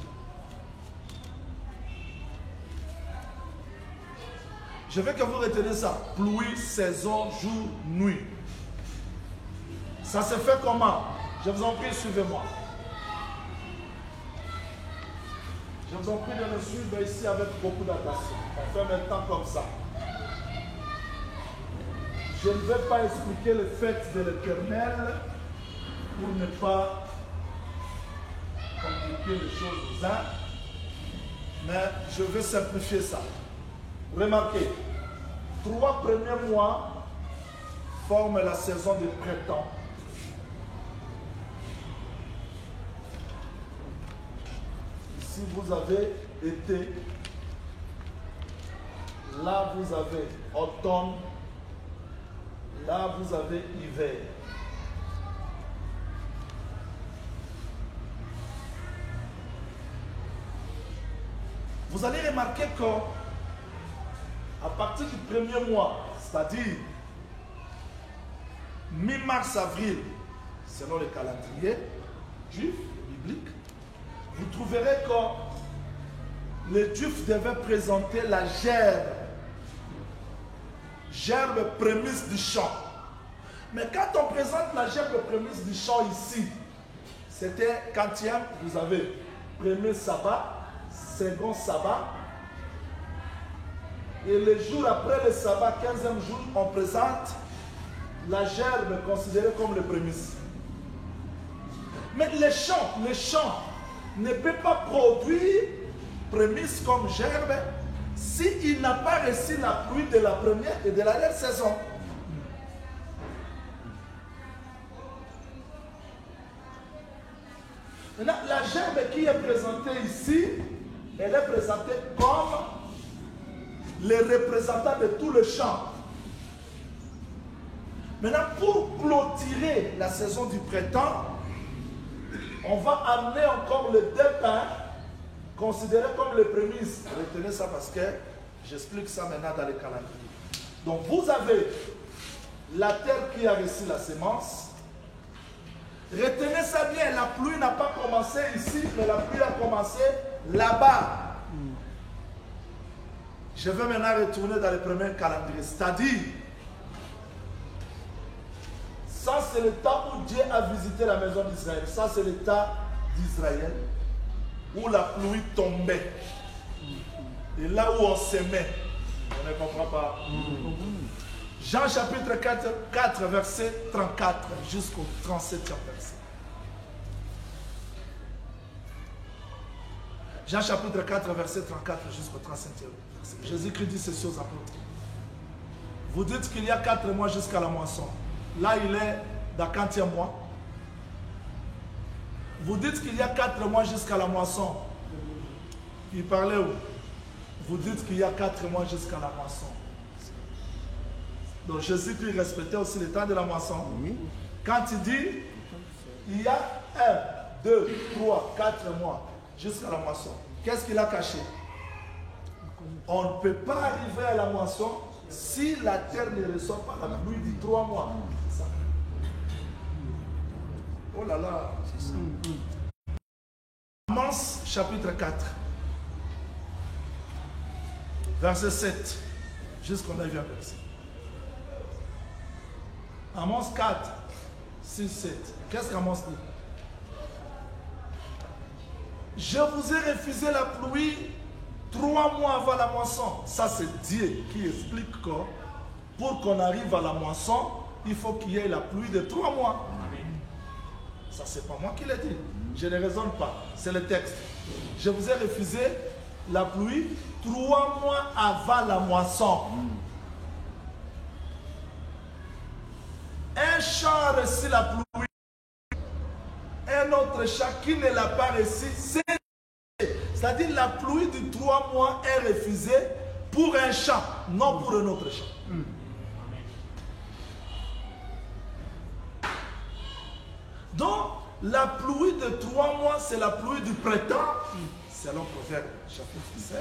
Je veux que vous reteniez ça. Pluie, saison, jour, nuit. Ça se fait comment? Je vous en prie, suivez-moi. Je vous en prie de me suivre ici avec beaucoup d'attention. On fait maintenant comme ça. Je ne vais pas expliquer le fait de l'Éternel pour ne pas compliquer les choses aux uns, mais je veux simplifier ça. Remarquez, 3 premiers mois forment la saison du printemps. Ici vous avez été, là vous avez automne, là vous avez hiver. Vous allez remarquer qu'à partir du premier mois, c'est-à-dire mi-mars-avril, selon le calendrier juif, biblique, vous trouverez que les juifs devaient présenter la gerbe prémisse du champ. Mais quand on présente la gerbe prémisse du champ ici, c'était quantième, vous avez premier sabbat, second sabbat, et le jour après le sabbat, 15e jour, on présente la gerbe considérée comme le prémisse. Mais le champ ne peut pas produire prémisse comme gerbe s'il n'a pas reçu la pluie de la première et de l'arrière-saison. Maintenant, la gerbe qui est présentée ici, elle est présentée comme les représentants de tout le champ. Maintenant, pour clôturer la saison du printemps, on va amener encore le deux pains considérés comme les prémices. Retenez ça parce que j'explique ça maintenant dans les calendriers. Donc vous avez la terre qui a reçu la semence. Retenez ça bien, la pluie n'a pas commencé ici, mais la pluie a commencé là-bas. Je vais maintenant retourner dans le premier calendrier. C'est-à-dire, ça c'est le temps où Dieu a visité la maison d'Israël. Ça c'est le temps d'Israël où la pluie tombait. Et là où on s'aimait. On ne comprend pas. Jean chapitre 4, verset 34 jusqu'au 37e verset. Jean chapitre 4, verset 34 jusqu'au 37e verset. Jésus-Christ dit ceci aux apôtres. Vous dites qu'il y a 4 mois jusqu'à la moisson. Là, il est dans 40e mois. Vous dites qu'il y a 4 mois jusqu'à la moisson. Il parlait où? Vous dites qu'il y a 4 mois jusqu'à la moisson. Donc Jésus-Christ respectait aussi le temps de la moisson. Quand il dit, il y a 1, 2, 3, 4 mois jusqu'à la moisson. Qu'est-ce qu'il a caché? On ne peut pas arriver à la moisson si la terre ne reçoit pas la pluie de 3 mois, c'est ça. Oh là là, c'est ça. Amos chapitre 4, verset 7, jusqu'on a vu un verset. Amos 4, 6, 7. Qu'est-ce qu'Amos dit? Je vous ai refusé la pluie 3 mois avant la moisson. Ça, c'est Dieu qui explique que pour qu'on arrive à la moisson, il faut qu'il y ait la pluie de 3 mois. Ça, c'est pas moi qui l'ai dit. Je ne raisonne pas. C'est le texte. Je vous ai refusé la pluie 3 mois avant la moisson. Un champ a reçu la pluie. Un autre champ qui ne l'a pas reçu, c'est-à-dire la pluie de 3 mois est refusée pour un champ, non pour un autre champ. Donc, la pluie de 3 mois, c'est la pluie du printemps, selon Proverbe chapitre 16.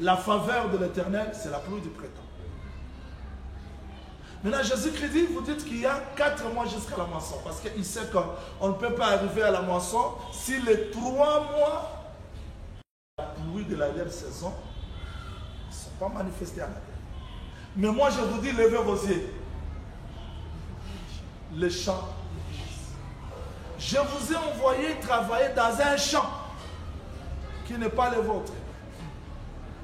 La faveur de l'Éternel, c'est la pluie du printemps. Maintenant, Jésus-Christ dit, vous dites qu'il y a 4 mois jusqu'à la moisson, parce qu'il sait qu'on ne peut pas arriver à la moisson si les 3 mois, la pluie de la dernière saison, ne sont pas manifestés à la terre. Mais moi, je vous dis, levez vos yeux. Les champs. Je vous ai envoyé travailler dans un champ qui n'est pas le vôtre.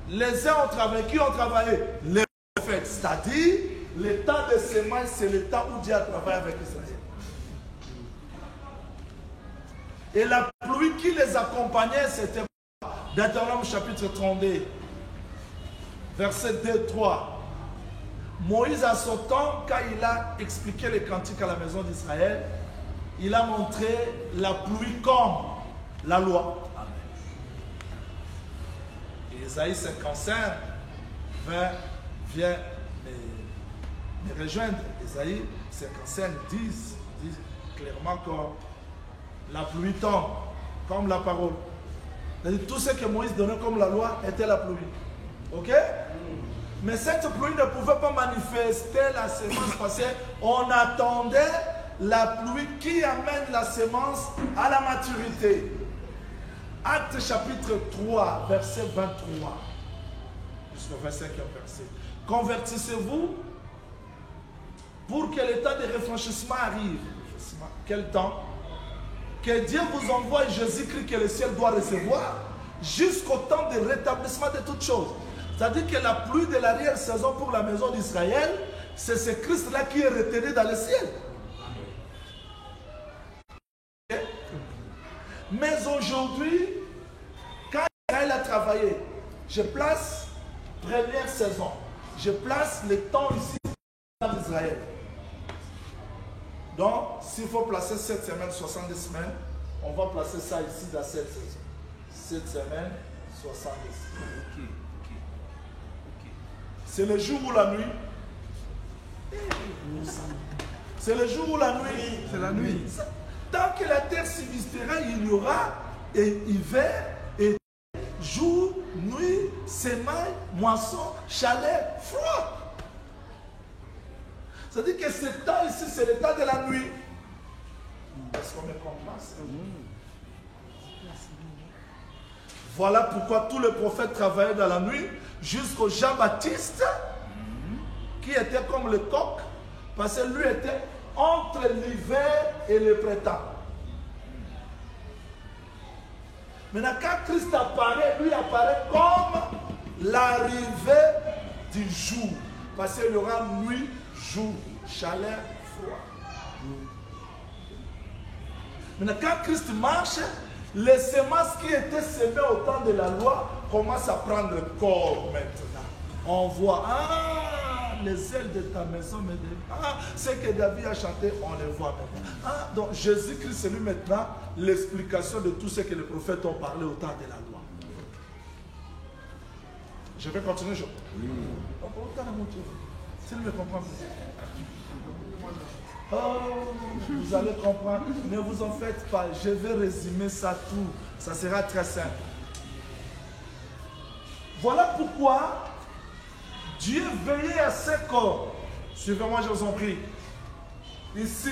Les uns ont travaillé. Qui ont travaillé? Les prophètes. C'est-à-dire, le temps de semaine, c'est le temps où Dieu a travaillé avec Israël. Et la pluie qui les accompagnait, c'était Deutéronome chapitre 32, verset 2-3. Moïse, à son temps, quand il a expliqué les cantiques à la maison d'Israël, il a montré la pluie comme la loi. Et Isaïe 55, 20 vient me rejoindre. Isaïe 55 dit clairement que la pluie tombe comme la parole. Tout ce que Moïse donnait comme la loi était la pluie. Ok? Mais cette pluie ne pouvait pas manifester la semence parce qu'on attendait la pluie qui amène la semence à la maturité. Acte chapitre 3, verset 23. Jusqu'au 25e verset. Convertissez-vous pour que le temps de réfléchissement arrive. Quel temps? Que Dieu vous envoie Jésus-Christ que le ciel doit recevoir jusqu'au temps de rétablissement de toutes choses. C'est-à-dire que la pluie de l'arrière-saison pour la maison d'Israël, c'est ce Christ-là qui est retenu dans le ciel. Mais aujourd'hui, quand Israël a travaillé, je place première saison, je place le temps ici dans Israël. Donc, s'il faut placer 7 semaines, 70 semaines, on va placer ça ici dans cette saison. 7 semaines, 70 semaines. C'est le jour ou la nuit? C'est le jour ou la nuit? C'est la nuit. Tant que la terre subsistera, il y aura hiver, et jour, nuit, semaine, moisson, chaleur, froid. C'est-à-dire que ce temps ici, c'est le temps de la nuit. Est-ce qu'on me comprend ça? Voilà pourquoi tous les prophètes travaillaient dans la nuit, jusqu'au Jean-Baptiste, qui était comme le coq, parce que lui était entre l'hiver et le printemps. Maintenant, quand Christ apparaît, lui apparaît comme l'arrivée du jour. Parce qu'il y aura nuit, jour, chaleur, froid. Maintenant, quand Christ marche, les semences qui étaient semées au temps de la loi commencent à prendre corps maintenant. On voit, les ailes de ta maison me délivrent. Ce que David a chanté, on le voit maintenant. Donc Jésus-Christ, c'est lui maintenant l'explication de tout ce que les prophètes ont parlé au temps de la loi. Je vais continuer, je s'il me comprend. Vous allez comprendre. Ne vous en faites pas. Je vais résumer ça tout. Ça sera très simple. Voilà pourquoi Dieu veillait à ses corps. Suivez-moi, je vous en prie. Ici,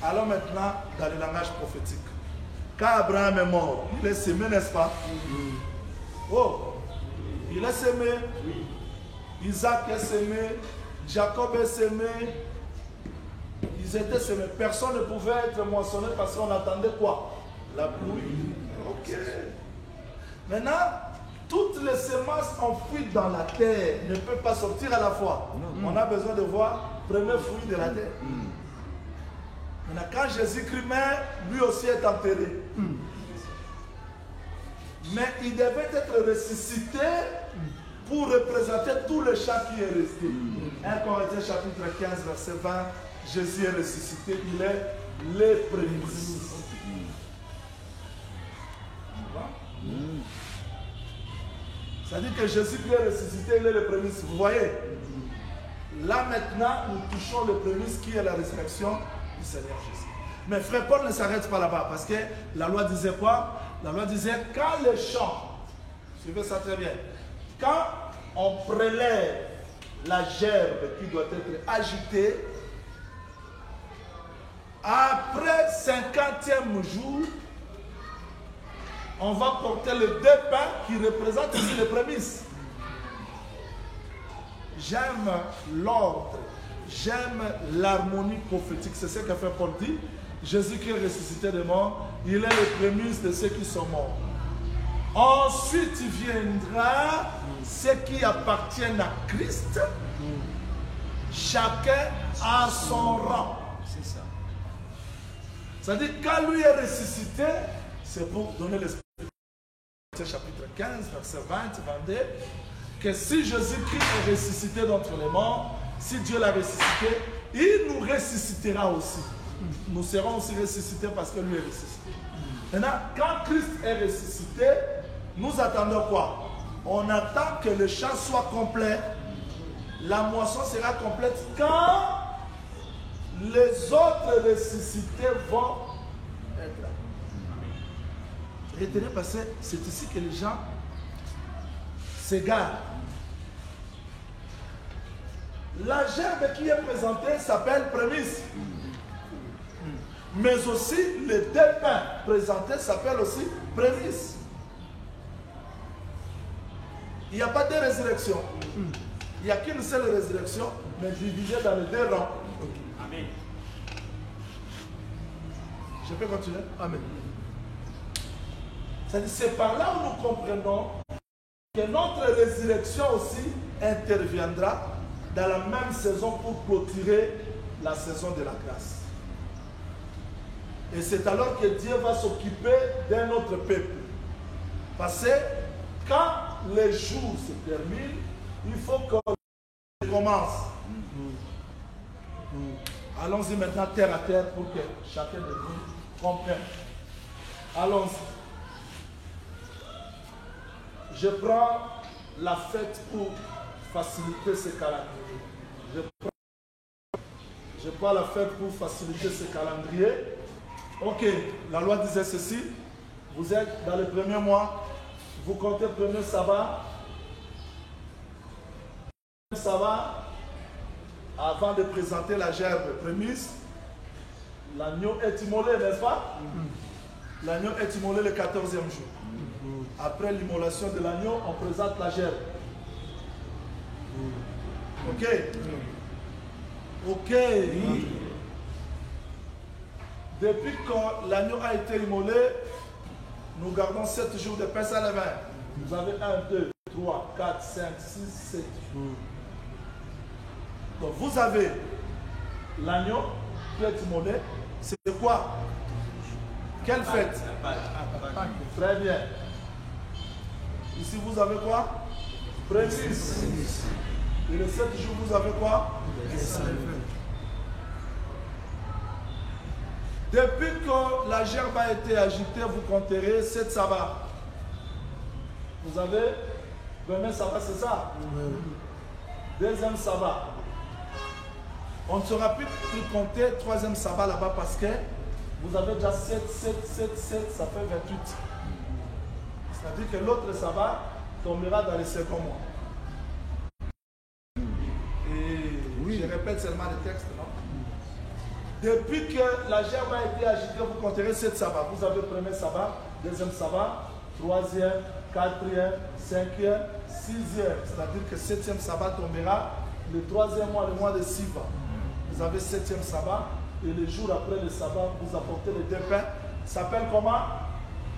allons maintenant dans le langage prophétique. Quand Abraham est mort, il est semé, n'est-ce pas? Oh, il est semé. Isaac est semé. Jacob est semé. Ils étaient semés. Personne ne pouvait être moissonné parce qu'on attendait quoi? La pluie. Ok. Maintenant, toutes les semences enfouies dans la terre ne peuvent pas sortir à la fois. On a besoin de voir le premier fruit de la terre. Maintenant, quand Jésus-Christ meurt, lui aussi est enterré. Mais il devait être ressuscité pour représenter tout le champ qui est resté. 1 Corinthiens chapitre 15, verset 20, Jésus est ressuscité, il est les prémices. C'est-à-dire que Jésus-Christ est ressuscité, il est le prémisse. Vous voyez? Là maintenant, nous touchons le prémisse qui est la résurrection du Seigneur Jésus. Mais frère Paul ne s'arrête pas là-bas parce que la loi disait quoi? La loi disait quand les champs, suivez ça très bien, quand on prélève la gerbe qui doit être agitée, après 50e jour, on va porter le deux pains qui représentent aussi les prémices. J'aime l'ordre, j'aime l'harmonie prophétique. C'est ce que fait Paul dit. Jésus-Christ est ressuscité des morts, il est le prémisse de ceux qui sont morts. Ensuite viendra ceux qui appartiennent à Christ, chacun à son rang. C'est ça. C'est-à-dire quand lui est ressuscité, c'est pour donner l'esprit. Chapitre 15, verset 20, 22, que si Jésus-Christ est ressuscité d'entre les morts, si Dieu l'a ressuscité, il nous ressuscitera aussi. Nous serons aussi ressuscités parce que lui est ressuscité. Maintenant, quand Christ est ressuscité, nous attendons quoi? On attend que le champ soit complet. La moisson sera complète quand les autres ressuscités vont être là. Retenez parce que c'est ici que les gens s'égarent. La gerbe qui est présentée s'appelle prémisse. Mais aussi, les deux pains présentés s'appellent aussi prémisse. Il n'y a pas de résurrection. Il n'y a qu'une seule résurrection, mais divisée dans les deux rangs. Amen. Je peux continuer? Amen. C'est par là où nous comprenons que notre résurrection aussi interviendra dans la même saison pour clôturer la saison de la grâce. Et c'est alors que Dieu va s'occuper d'un autre peuple. Parce que quand les jours se terminent, il faut qu'on commence. Allons-y maintenant terre à terre pour que chacun de nous comprenne. Allons-y. Je prends la fête pour faciliter ce calendrier. Je prends la fête pour faciliter ce calendrier. Ok, la loi disait ceci. Vous êtes dans le premier mois. Vous comptez le premier sabbat. Avant de présenter la gerbe prémisse, l'agneau est immolé, n'est-ce pas? L'agneau est immolé le 14e jour. Après l'immolation de l'agneau, on présente la gerbe. Ok? Ok. Depuis que l'agneau a été immolé, nous gardons 7 jours de Pessah à la main. Vous avez 1, 2, 3, 4, 5, 6, 7 jours. Donc vous avez l'agneau qui est immolé. C'est quoi? Quelle fête? Très bien. Ici vous avez quoi? Prémisse. Et le 7 jours vous avez quoi? Depuis que la gerbe a été agitée, vous compterez 7 sabbats. Vous avez 20 sabbats, c'est ça? Deuxième sabbat. On ne saura plus compter troisième sabbat là-bas parce que vous avez déjà 7, 7, 7, 7, ça fait 28. C'est-à-dire que l'autre sabbat tombera dans le second mois. seulement les textes, non? Depuis que la gerbe a été agitée, vous compterez 7 sabbats. Vous avez le premier sabbat, deuxième sabbat, troisième, quatrième, cinquième, sixième. C'est-à-dire que 7e sabbat tombera le 3e mois, le mois de Siva. Vous avez 7e sabbat et le jour après le sabbat, vous apportez les 2 pains. Ça s'appelle comment?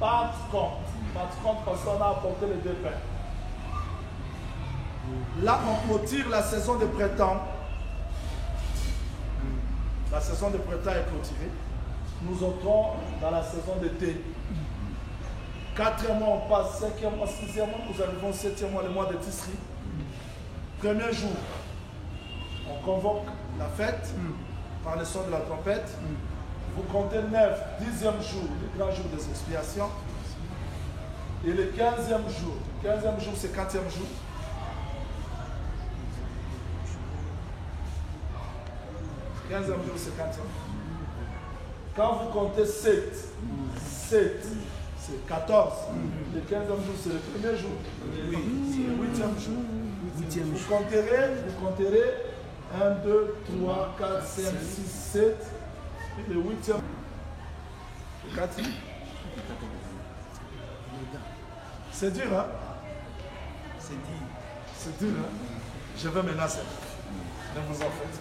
Pas de compte. Pas de compte parce qu'on a apporté les 2 pains. Là, on clôture la saison de printemps. La saison de printemps est clôturée. Nous entrons dans la saison d'été. 4e mois, on passe. 5e mois, 6e mois, nous arrivons au 7e mois, le mois de Tisri. Premier jour, on convoque la fête par le son de la trompette. Vous comptez 9, 10e jour, le grand jour des expiations. Et le 15e jour. Le 15e jour, c'est 4e jour. Le 15e jour, c'est 4e. Quand vous comptez 7, c'est 14. Le 15e jour, c'est le premier jour. C'est le 8e jour. Vous compterez 1, 2, 3, 4, 5, 6, 7. Et le 8e. Le 4e. C'est dur, hein? C'est dur, hein? Je vais menacer. Ne vous en faites.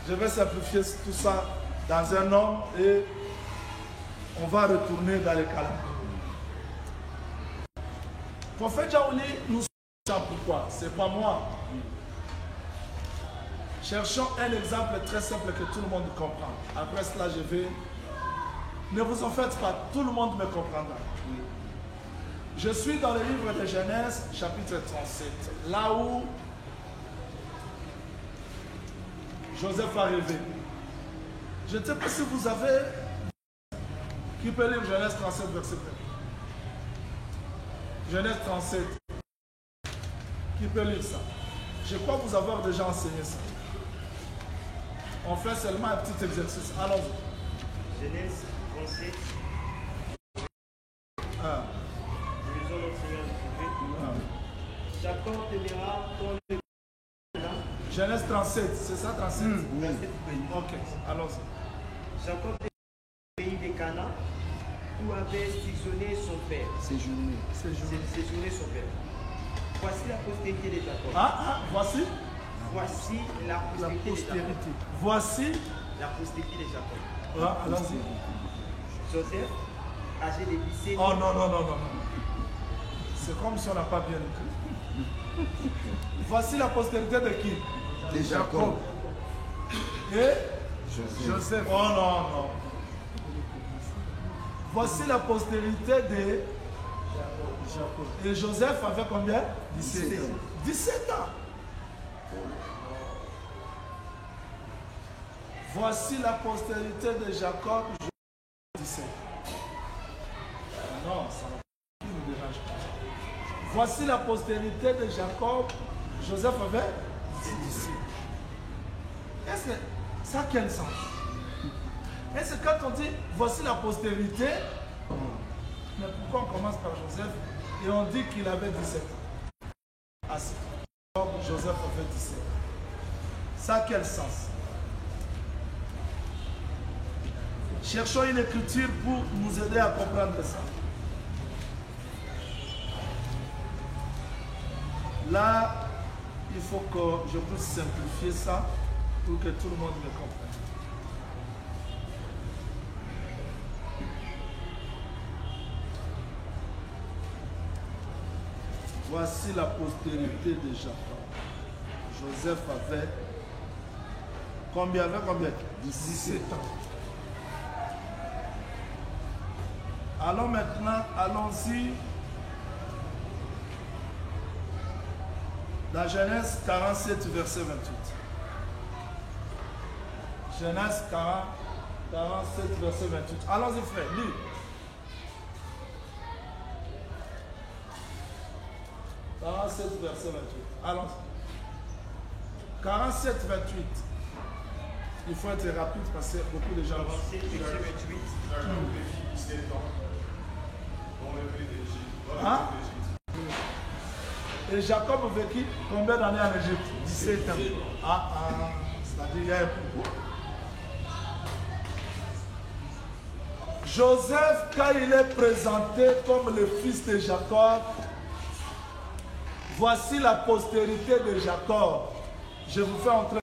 Je vais simplifier tout ça dans un homme et on va retourner dans les calendriers. Prophète Jaouli, nous sommes pourquoi? C'est pas moi. Cherchons un exemple très simple que tout le monde comprend. Après cela, je vais... Ne vous en faites pas, tout le monde me comprendra. Je suis dans le livre de Genèse, chapitre 37, là où Joseph a rêvé. Je ne sais pas si vous avez... Qui peut lire Genèse 37, verset 1? Genèse 37. Qui peut lire ça? Je crois vous avoir déjà enseigné ça. On fait seulement un petit exercice. Allons-y. Genèse 37. Lisons notre Seigneur de Jacob t'aimera ton le... Genèse 37, c'est ça 37? Ok, allons-y. Jacob pays de Cana, où avait séjourné son père. Séjourné son père. Voici la postérité de Jacob. Voici la postérité de Jacob. Voici la postérité de Jacob. Allons-y. Joseph, âgé de 17 ans. Oh non. C'est comme si on n'a pas bien écrit. Voici la postérité de qui? De Jacob. Et Joseph. Oh non. Voici la postérité de Jacob. Et Joseph avait combien? 17 ans. Voici la postérité de Jacob. 17. Non, ça ne nous dérange pas. Voici la postérité de Jacob. Joseph avait 17. Est-ce que ça a quel sens? Est-ce que quand on dit voici la postérité, mais pourquoi on commence par Joseph et on dit qu'il avait 17 ans? Joseph avait 17. Ça a quel sens? Cherchons une écriture pour nous aider à comprendre ça. Là, il faut que je puisse simplifier ça pour que tout le monde me comprenne. Voici la postérité de Jacob. Joseph avait combien? 17 ans. Alors maintenant, allons-y dans Genèse 47, verset 28. Genèse 47, verset 28. Allons-y frère, lis. Verset 28. Allons-y. 47, 28. Il faut être rapide parce que beaucoup de gens... 47, verset 28. Et Jacob vécut combien d'années en Égypte? 17 ans. C'est-à-dire il y a un pouvoir. Joseph, quand il est présenté comme le fils de Jacob, voici la postérité de Jacob. Je vous fais entrer.